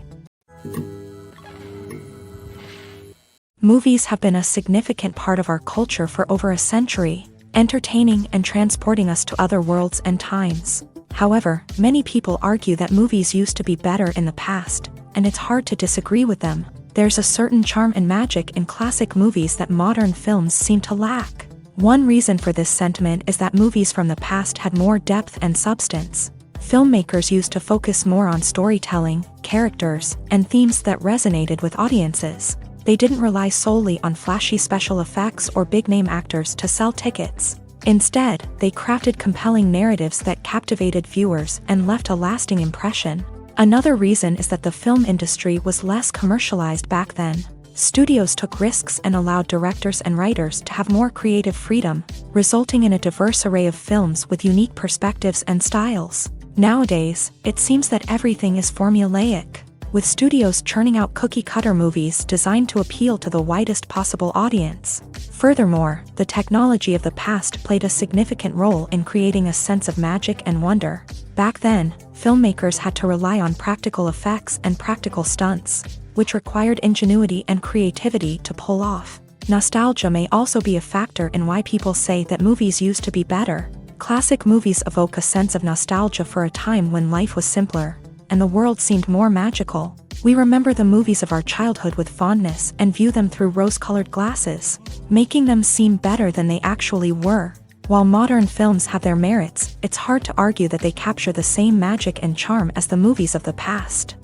Movies have been a significant part of our culture for over a century, entertaining and transporting us to other worlds and times. However, many people argue that movies used to be better in the past, and it's hard to disagree with them. There's a certain charm and magic in classic movies that modern films seem to lack. One reason for this sentiment is that movies from the past had more depth and substance. Filmmakers used to focus more on storytelling, characters, and themes that resonated with audiences. They didn't rely solely on flashy special effects or big-name actors to sell tickets. Instead, they crafted compelling narratives that captivated viewers and left a lasting impression. Another reason is that the film industry was less commercialized back then. Studios took risks and allowed directors and writers to have more creative freedom, resulting in a diverse array of films with unique perspectives and styles. Nowadays, it seems that everything is formulaic, with studios churning out cookie-cutter movies designed to appeal to the widest possible audience. Furthermore, the technology of the past played a significant role in creating a sense of magic and wonder. Back then, filmmakers had to rely on practical effects and practical stunts, which required ingenuity and creativity to pull off. Nostalgia may also be a factor in why people say that movies used to be better. Classic movies evoke a sense of nostalgia for a time when life was simpler, and the world seemed more magical. We remember the movies of our childhood with fondness and view them through rose-colored glasses, making them seem better than they actually were. While modern films have their merits, it's hard to argue that they capture the same magic and charm as the movies of the past.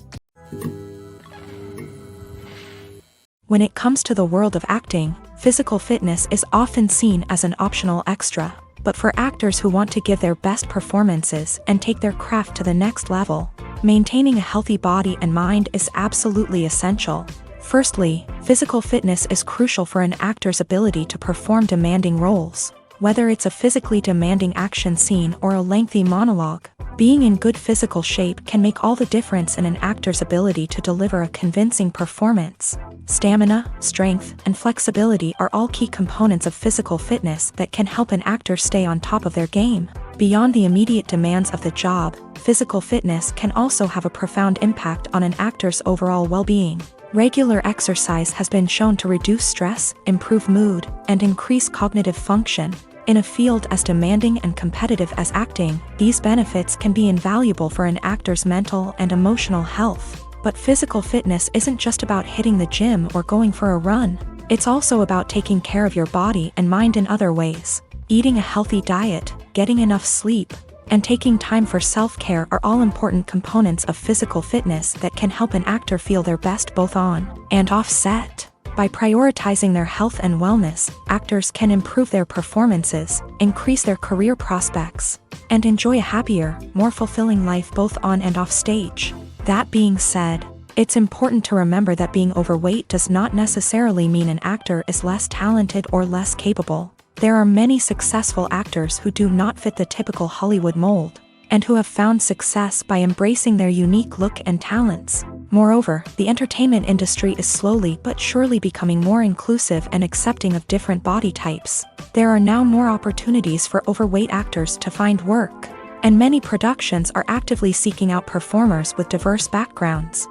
When it comes to the world of acting, physical fitness is often seen as an optional extra. But for actors who want to give their best performances and take their craft to the next level, maintaining a healthy body and mind is absolutely essential. Firstly, physical fitness is crucial for an actor's ability to perform demanding roles. Whether it's a physically demanding action scene or a lengthy monologue, being in good physical shape can make all the difference in an actor's ability to deliver a convincing performance. Stamina, strength, and flexibility are all key components of physical fitness that can help an actor stay on top of their game. Beyond the immediate demands of the job, physical fitness can also have a profound impact on an actor's overall well-being. Regular exercise has been shown to reduce stress, improve mood, and increase cognitive function. In a field as demanding and competitive as acting, these benefits can be invaluable for an actor's mental and emotional health. But physical fitness isn't just about hitting the gym or going for a run. It's also about taking care of your body and mind in other ways. Eating a healthy diet, getting enough sleep, and taking time for self-care are all important components of physical fitness that can help an actor feel their best both on and off set. By prioritizing their health and wellness, actors can improve their performances, increase their career prospects, and enjoy a happier, more fulfilling life both on and off stage. That being said, it's important to remember that being overweight does not necessarily mean an actor is less talented or less capable. There are many successful actors who do not fit the typical Hollywood mold, and who have found success by embracing their unique look and talents. Moreover, the entertainment industry is slowly but surely becoming more inclusive and accepting of different body types. There are now more opportunities for overweight actors to find work, and many productions are actively seeking out performers with diverse backgrounds.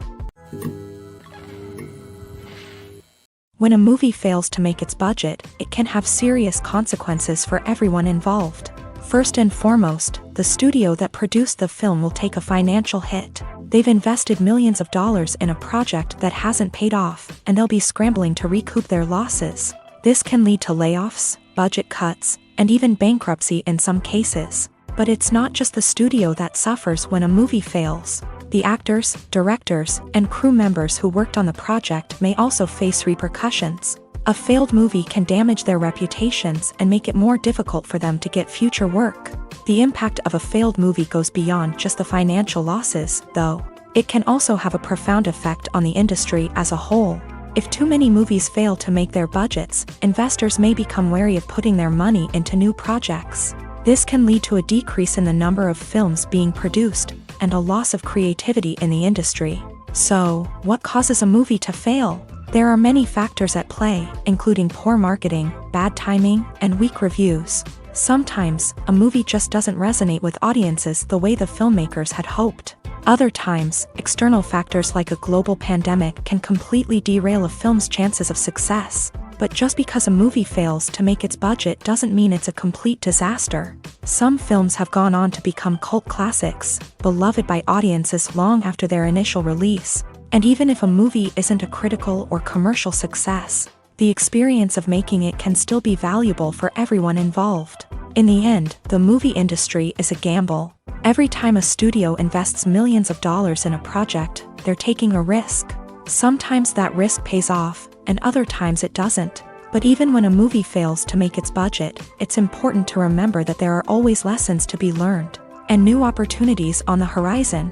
When a movie fails to make its budget, it can have serious consequences for everyone involved. First and foremost, the studio that produced the film will take a financial hit. They've invested millions of dollars in a project that hasn't paid off, and they'll be scrambling to recoup their losses. This can lead to layoffs, budget cuts, and even bankruptcy in some cases. But it's not just the studio that suffers when a movie fails. The actors, directors, and crew members who worked on the project may also face repercussions. A failed movie can damage their reputations and make it more difficult for them to get future work. The impact of a failed movie goes beyond just the financial losses, though. It can also have a profound effect on the industry as a whole. If too many movies fail to make their budgets, investors may become wary of putting their money into new projects. This can lead to a decrease in the number of films being produced, and a loss of creativity in the industry. So, what causes a movie to fail? There are many factors at play, including poor marketing, bad timing, and weak reviews. Sometimes, a movie just doesn't resonate with audiences the way the filmmakers had hoped. Other times, external factors like a global pandemic can completely derail a film's chances of success. But just because a movie fails to make its budget doesn't mean it's a complete disaster. Some films have gone on to become cult classics, beloved by audiences long after their initial release. And even if a movie isn't a critical or commercial success, the experience of making it can still be valuable for everyone involved. In the end, the movie industry is a gamble. Every time a studio invests millions of dollars in a project, they're taking a risk. Sometimes that risk pays off, and other times it doesn't. But even when a movie fails to make its budget, it's important to remember that there are always lessons to be learned, and new opportunities on the horizon.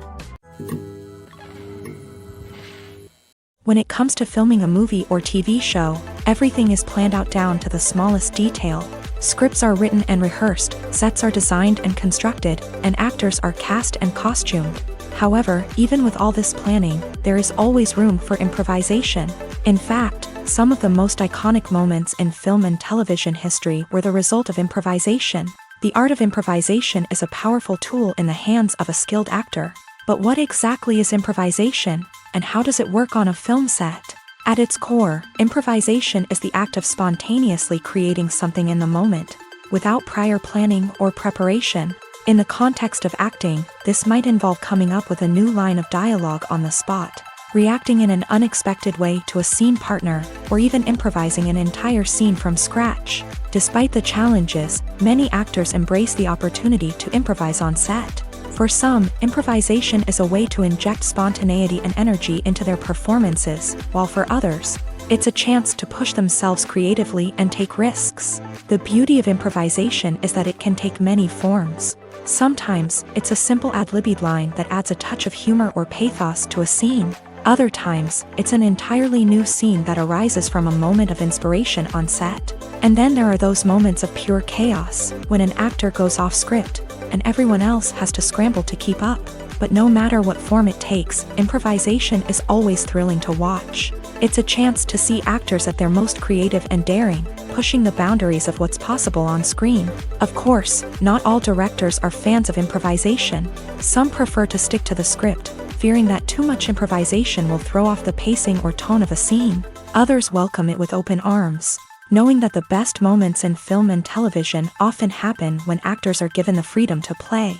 When it comes to filming a movie or TV show, everything is planned out down to the smallest detail. Scripts are written and rehearsed, sets are designed and constructed, and actors are cast and costumed. However, even with all this planning, there is always room for improvisation. In fact, some of the most iconic moments in film and television history were the result of improvisation. The art of improvisation is a powerful tool in the hands of a skilled actor. But what exactly is improvisation, and how does it work on a film set? At its core, improvisation is the act of spontaneously creating something in the moment, without prior planning or preparation. In the context of acting, this might involve coming up with a new line of dialogue on the spot, reacting in an unexpected way to a scene partner, or even improvising an entire scene from scratch. Despite the challenges, many actors embrace the opportunity to improvise on set. For some, improvisation is a way to inject spontaneity and energy into their performances, while for others, it's a chance to push themselves creatively and take risks. The beauty of improvisation is that it can take many forms. Sometimes, it's a simple ad-libbed line that adds a touch of humor or pathos to a scene. Other times, it's an entirely new scene that arises from a moment of inspiration on set. And then there are those moments of pure chaos, when an actor goes off script, and everyone else has to scramble to keep up. But no matter what form it takes, improvisation is always thrilling to watch. It's a chance to see actors at their most creative and daring, pushing the boundaries of what's possible on screen. Of course, not all directors are fans of improvisation. Some prefer to stick to the script, fearing that too much improvisation will throw off the pacing or tone of a scene. Others welcome it with open arms, knowing that the best moments in film and television often happen when actors are given the freedom to play.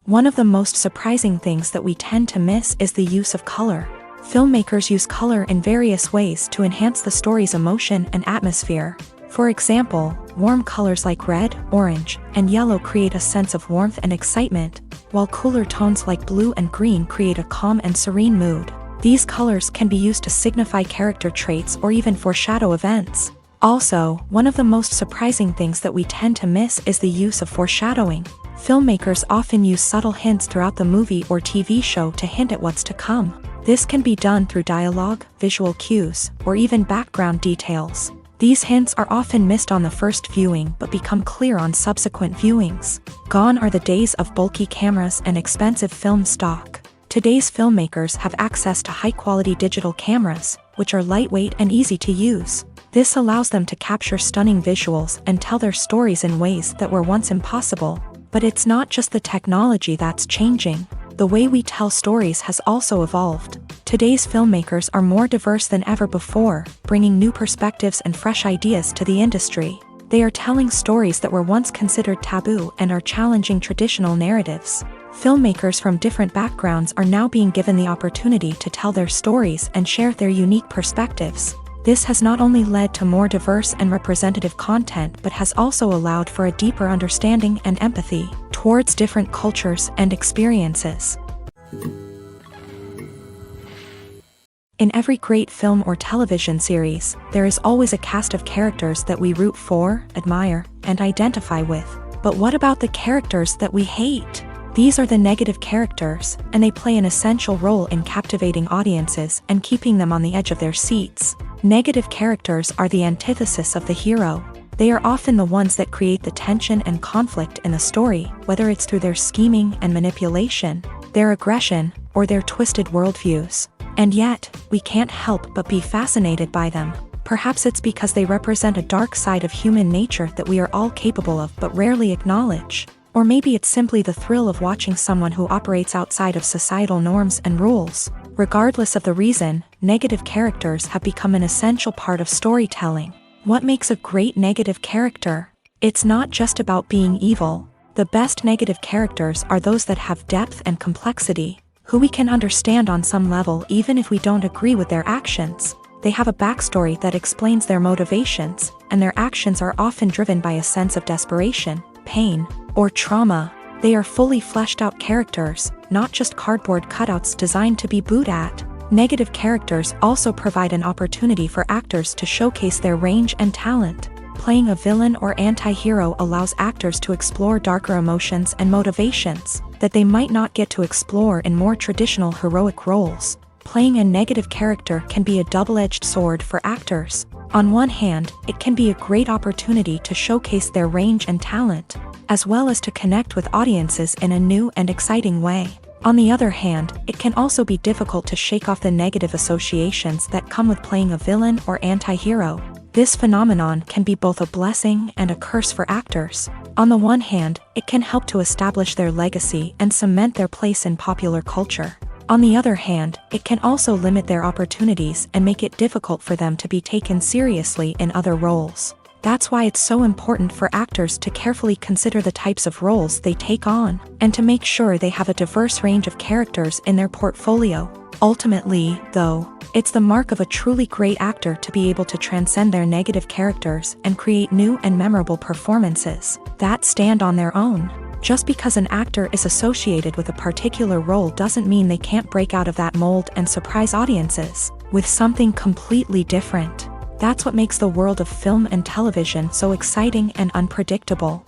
One of the most surprising things that we tend to miss is the use of color. Filmmakers use color in various ways to enhance the story's emotion and atmosphere. For example, warm colors like red, orange, and yellow create a sense of warmth and excitement, while cooler tones like blue and green create a calm and serene mood. These colors can be used to signify character traits or even foreshadow events. Also, one of the most surprising things that we tend to miss is the use of foreshadowing. Filmmakers often use subtle hints throughout the movie or TV show to hint at what's to come. This can be done through dialogue, visual cues, or even background details. These hints are often missed on the first viewing but become clear on subsequent viewings. Gone are the days of bulky cameras and expensive film stock. Today's filmmakers have access to high-quality digital cameras, which are lightweight and easy to use. This allows them to capture stunning visuals and tell their stories in ways that were once impossible. But it's not just the technology that's changing. The way we tell stories has also evolved. Today's filmmakers are more diverse than ever before, bringing new perspectives and fresh ideas to the industry. They are telling stories that were once considered taboo and are challenging traditional narratives. Filmmakers from different backgrounds are now being given the opportunity to tell their stories and share their unique perspectives. This has not only led to more diverse and representative content but has also allowed for a deeper understanding and empathy towards different cultures and experiences. In every great film or television series, there is always a cast of characters that we root for, admire, and identify with. But what about the characters that we hate? These are the negative characters, and they play an essential role in captivating audiences and keeping them on the edge of their seats. Negative characters are the antithesis of the hero. They are often the ones that create the tension and conflict in the story, whether it's through their scheming and manipulation, their aggression, or their twisted worldviews. And yet, we can't help but be fascinated by them. Perhaps it's because they represent a dark side of human nature that we are all capable of but rarely acknowledge. Or maybe it's simply the thrill of watching someone who operates outside of societal norms and rules. Regardless of the reason, negative characters have become an essential part of storytelling. What makes a great negative character? It's not just about being evil. The best negative characters are those that have depth and complexity, who we can understand on some level even if we don't agree with their actions. They have a backstory that explains their motivations, and their actions are often driven by a sense of desperation, pain, or trauma. They are fully fleshed out characters, not just cardboard cutouts designed to be booed at. Negative characters also provide an opportunity for actors to showcase their range and talent. Playing a villain or anti-hero allows actors to explore darker emotions and motivations that they might not get to explore in more traditional heroic roles. Playing a negative character can be a double-edged sword for actors. On one hand, it can be a great opportunity to showcase their range and talent, as well as to connect with audiences in a new and exciting way. On the other hand, it can also be difficult to shake off the negative associations that come with playing a villain or anti-hero. This phenomenon can be both a blessing and a curse for actors. On the one hand, it can help to establish their legacy and cement their place in popular culture. On the other hand, it can also limit their opportunities and make it difficult for them to be taken seriously in other roles. That's why it's so important for actors to carefully consider the types of roles they take on, and to make sure they have a diverse range of characters in their portfolio. Ultimately, though, it's the mark of a truly great actor to be able to transcend their negative characters and create new and memorable performances that stand on their own. Just because an actor is associated with a particular role doesn't mean they can't break out of that mold and surprise audiences with something completely different. That's what makes the world of film and television so exciting and unpredictable.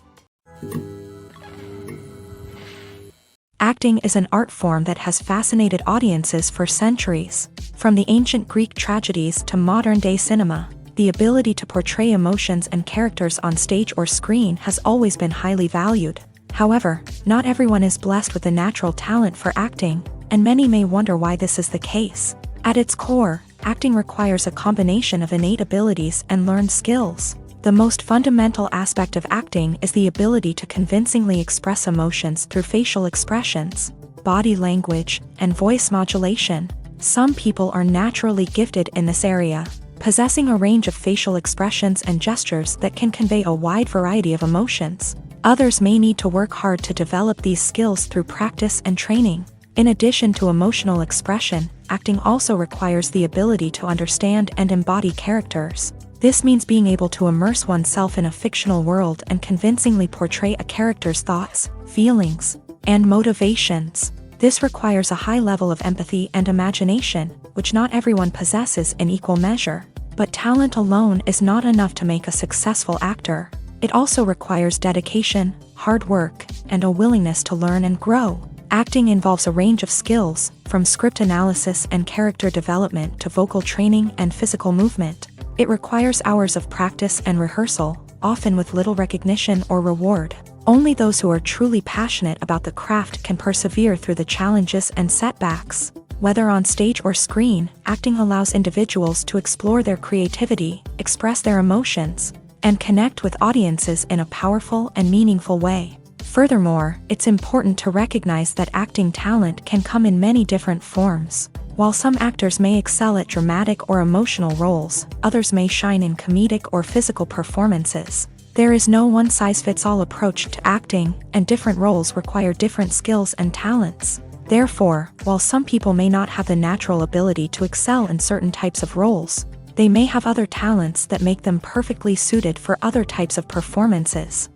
Acting is an art form that has fascinated audiences for centuries. From the ancient Greek tragedies to modern-day cinema, the ability to portray emotions and characters on stage or screen has always been highly valued. However, not everyone is blessed with the natural talent for acting, and many may wonder why this is the case. At its core, acting requires a combination of innate abilities and learned skills. The most fundamental aspect of acting is the ability to convincingly express emotions through facial expressions, body language, and voice modulation. Some people are naturally gifted in this area, possessing a range of facial expressions and gestures that can convey a wide variety of emotions. Others may need to work hard to develop these skills through practice and training. In addition to emotional expression, acting also requires the ability to understand and embody characters. This means being able to immerse oneself in a fictional world and convincingly portray a character's thoughts, feelings, and motivations. This requires a high level of empathy and imagination, which not everyone possesses in equal measure. But talent alone is not enough to make a successful actor. It also requires dedication, hard work, and a willingness to learn and grow. Acting involves a range of skills, from script analysis and character development to vocal training and physical movement. It requires hours of practice and rehearsal, often with little recognition or reward. Only those who are truly passionate about the craft can persevere through the challenges and setbacks. Whether on stage or screen, acting allows individuals to explore their creativity, express their emotions, and connect with audiences in a powerful and meaningful way. Furthermore, it's important to recognize that acting talent can come in many different forms. While some actors may excel at dramatic or emotional roles, others may shine in comedic or physical performances. There is no one-size-fits-all approach to acting, and different roles require different skills and talents. Therefore, while some people may not have the natural ability to excel in certain types of roles, they may have other talents that make them perfectly suited for other types of performances.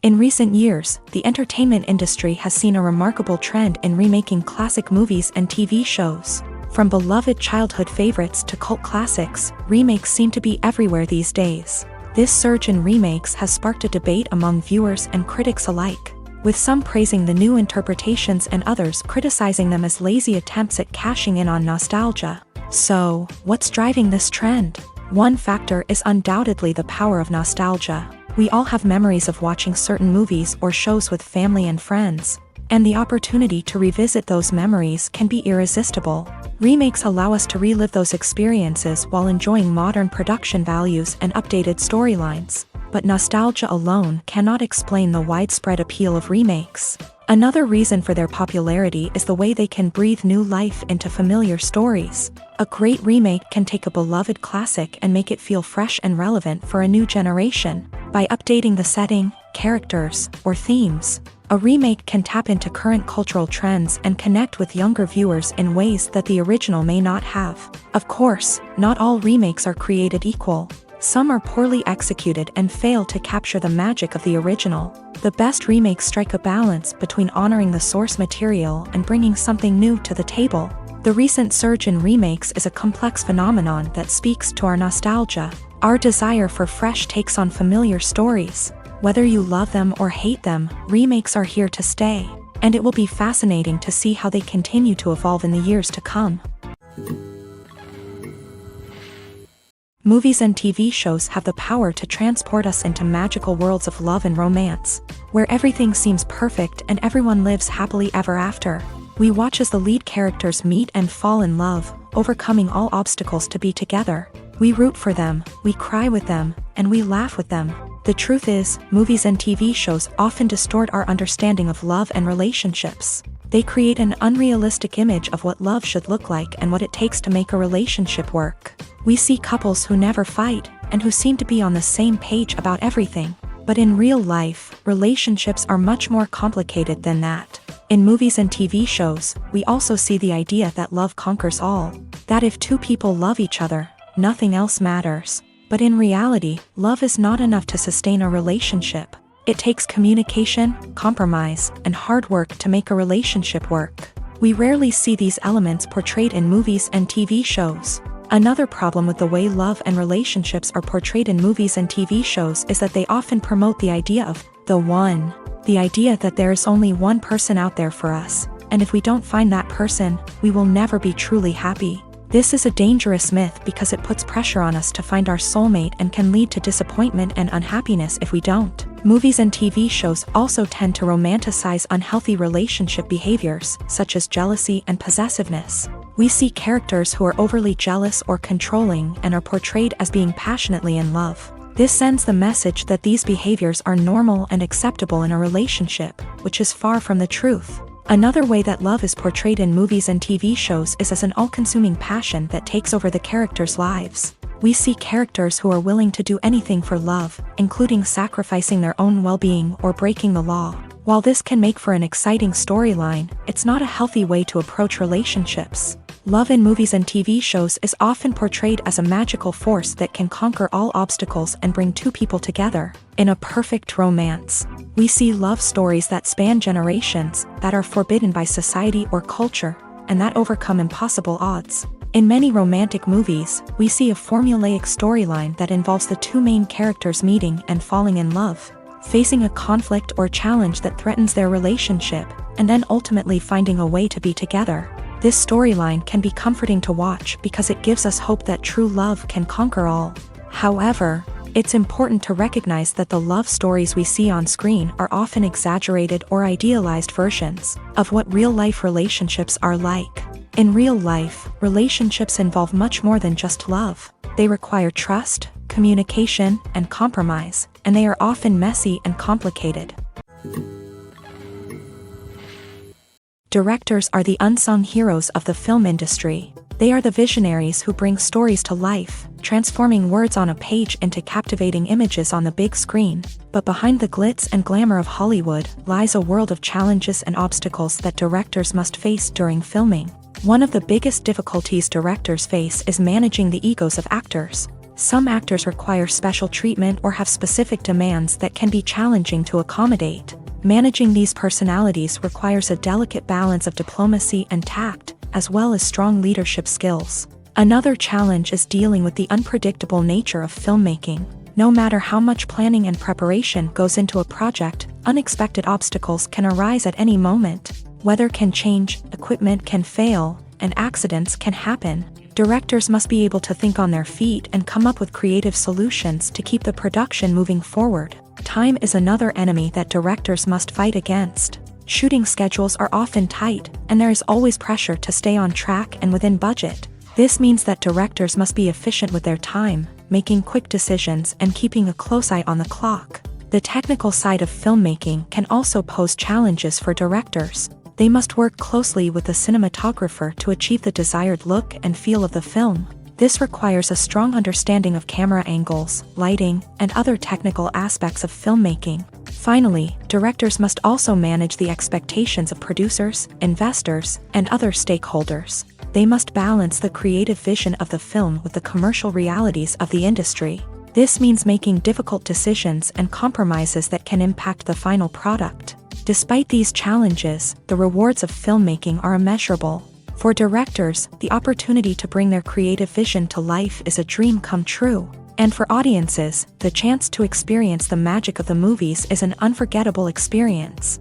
In recent years, the entertainment industry has seen a remarkable trend in remaking classic movies and TV shows. From beloved childhood favorites to cult classics, remakes seem to be everywhere these days. This surge in remakes has sparked a debate among viewers and critics alike, with some praising the new interpretations and others criticizing them as lazy attempts at cashing in on nostalgia. So, what's driving this trend? One factor is undoubtedly the power of nostalgia. We all have memories of watching certain movies or shows with family and friends, and the opportunity to revisit those memories can be irresistible. Remakes allow us to relive those experiences while enjoying modern production values and updated storylines. But nostalgia alone cannot explain the widespread appeal of remakes. Another reason for their popularity is the way they can breathe new life into familiar stories. A great remake can take a beloved classic and make it feel fresh and relevant for a new generation. By updating the setting, characters, or themes, a remake can tap into current cultural trends and connect with younger viewers in ways that the original may not have. Of course, not all remakes are created equal. Some are poorly executed and fail to capture the magic of the original. The best remakes strike a balance between honoring the source material and bringing something new to the table. The recent surge in remakes is a complex phenomenon that speaks to our nostalgia, our desire for fresh takes on familiar stories. Whether you love them or hate them, remakes are here to stay, and it will be fascinating to see how they continue to evolve in the years to come. Movies and TV shows have the power to transport us into magical worlds of love and romance, where everything seems perfect and everyone lives happily ever after. We watch as the lead characters meet and fall in love, overcoming all obstacles to be together. We root for them, we cry with them, and we laugh with them. The truth is, movies and TV shows often distort our understanding of love and relationships. They create an unrealistic image of what love should look like and what it takes to make a relationship work. We see couples who never fight, and who seem to be on the same page about everything. But in real life, relationships are much more complicated than that. In movies and TV shows, we also see the idea that love conquers all. That if two people love each other, nothing else matters. But in reality, love is not enough to sustain a relationship. It takes communication, compromise, and hard work to make a relationship work. We rarely see these elements portrayed in movies and TV shows. Another problem with the way love and relationships are portrayed in movies and TV shows is that they often promote the idea of the one. The idea that there is only one person out there for us, and if we don't find that person, we will never be truly happy. This is a dangerous myth because it puts pressure on us to find our soulmate and can lead to disappointment and unhappiness if we don't. Movies and TV shows also tend to romanticize unhealthy relationship behaviors, such as jealousy and possessiveness. We see characters who are overly jealous or controlling and are portrayed as being passionately in love. This sends the message that these behaviors are normal and acceptable in a relationship, which is far from the truth. Another way that love is portrayed in movies and TV shows is as an all-consuming passion that takes over the characters' lives. We see characters who are willing to do anything for love, including sacrificing their own well-being or breaking the law. While this can make for an exciting storyline, it's not a healthy way to approach relationships. Love in movies and TV shows is often portrayed as a magical force that can conquer all obstacles and bring two people together. In a perfect romance, we see love stories that span generations, that are forbidden by society or culture, and that overcome impossible odds. In many romantic movies, we see a formulaic storyline that involves the two main characters meeting and falling in love, facing a conflict or challenge that threatens their relationship, and then ultimately finding a way to be together. This storyline can be comforting to watch because it gives us hope that true love can conquer all. However, it's important to recognize that the love stories we see on screen are often exaggerated or idealized versions of what real-life relationships are like. In real life, relationships involve much more than just love. They require trust, communication, and compromise, and they are often messy and complicated. Directors are the unsung heroes of the film industry. They are the visionaries who bring stories to life, transforming words on a page into captivating images on the big screen. But behind the glitz and glamour of Hollywood lies a world of challenges and obstacles that directors must face during filming. One of the biggest difficulties directors face is managing the egos of actors. Some actors require special treatment or have specific demands that can be challenging to accommodate. Managing these personalities requires a delicate balance of diplomacy and tact, as well as strong leadership skills. Another challenge is dealing with the unpredictable nature of filmmaking. No matter how much planning and preparation goes into a project, unexpected obstacles can arise at any moment. Weather can change, equipment can fail, and accidents can happen. Directors must be able to think on their feet and come up with creative solutions to keep the production moving forward. Time is another enemy that directors must fight against. Shooting schedules are often tight, and there is always pressure to stay on track and within budget. This means that directors must be efficient with their time, making quick decisions and keeping a close eye on the clock. The technical side of filmmaking can also pose challenges for directors. They must work closely with the cinematographer to achieve the desired look and feel of the film. This requires a strong understanding of camera angles, lighting, and other technical aspects of filmmaking. Finally, directors must also manage the expectations of producers, investors, and other stakeholders. They must balance the creative vision of the film with the commercial realities of the industry. This means making difficult decisions and compromises that can impact the final product. Despite these challenges, the rewards of filmmaking are immeasurable. For directors, the opportunity to bring their creative vision to life is a dream come true. And for audiences, the chance to experience the magic of the movies is an unforgettable experience.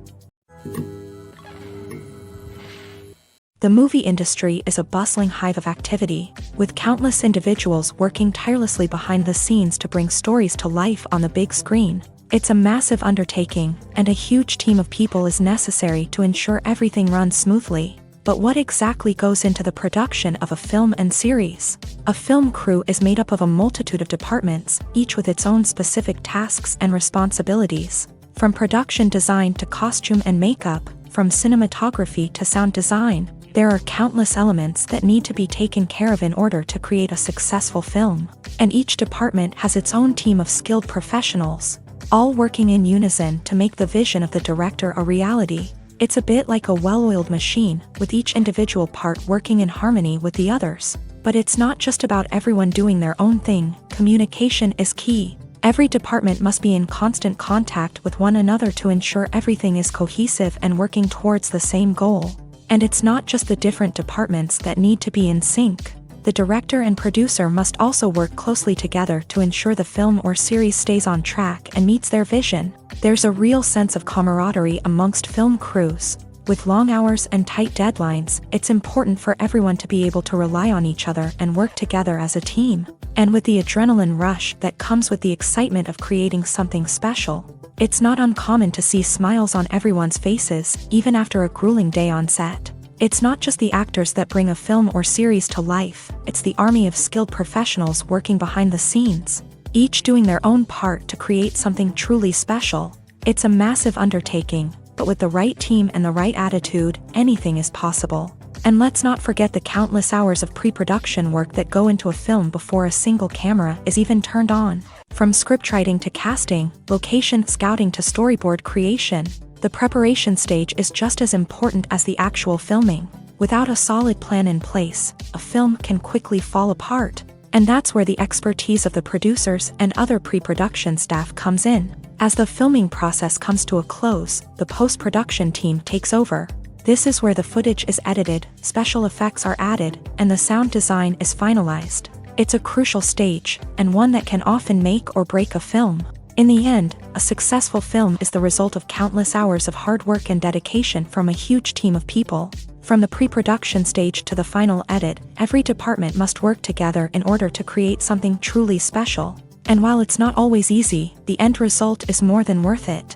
The movie industry is a bustling hive of activity, with countless individuals working tirelessly behind the scenes to bring stories to life on the big screen. It's a massive undertaking, and a huge team of people is necessary to ensure everything runs smoothly. But what exactly goes into the production of a film and series? A film crew is made up of a multitude of departments, each with its own specific tasks and responsibilities. From production design to costume and makeup, from cinematography to sound design, there are countless elements that need to be taken care of in order to create a successful film. And each department has its own team of skilled professionals, all working in unison to make the vision of the director a reality. It's a bit like a well-oiled machine, with each individual part working in harmony with the others. But it's not just about everyone doing their own thing. Communication is key. Every department must be in constant contact with one another to ensure everything is cohesive and working towards the same goal. And it's not just the different departments that need to be in sync. The director and producer must also work closely together to ensure the film or series stays on track and meets their vision. There's a real sense of camaraderie amongst film crews. With long hours and tight deadlines, it's important for everyone to be able to rely on each other and work together as a team. And with the adrenaline rush that comes with the excitement of creating something special, it's not uncommon to see smiles on everyone's faces, even after a grueling day on set. It's not just the actors that bring a film or series to life, it's the army of skilled professionals working behind the scenes, each doing their own part to create something truly special. It's a massive undertaking, but with the right team and the right attitude, anything is possible. And let's not forget the countless hours of pre-production work that go into a film before a single camera is even turned on. From scriptwriting to casting, location scouting to storyboard creation, The preparation stage is just as important as the actual filming. Without a solid plan in place, a film can quickly fall apart. And that's where the expertise of the producers and other pre-production staff comes in. As the filming process comes to a close, the post-production team takes over. This is where the footage is edited, special effects are added, and the sound design is finalized. It's a crucial stage, and one that can often make or break a film. In the end, a successful film is the result of countless hours of hard work and dedication from a huge team of people. From the pre-production stage to the final edit, every department must work together in order to create something truly special. And while it's not always easy, the end result is more than worth it.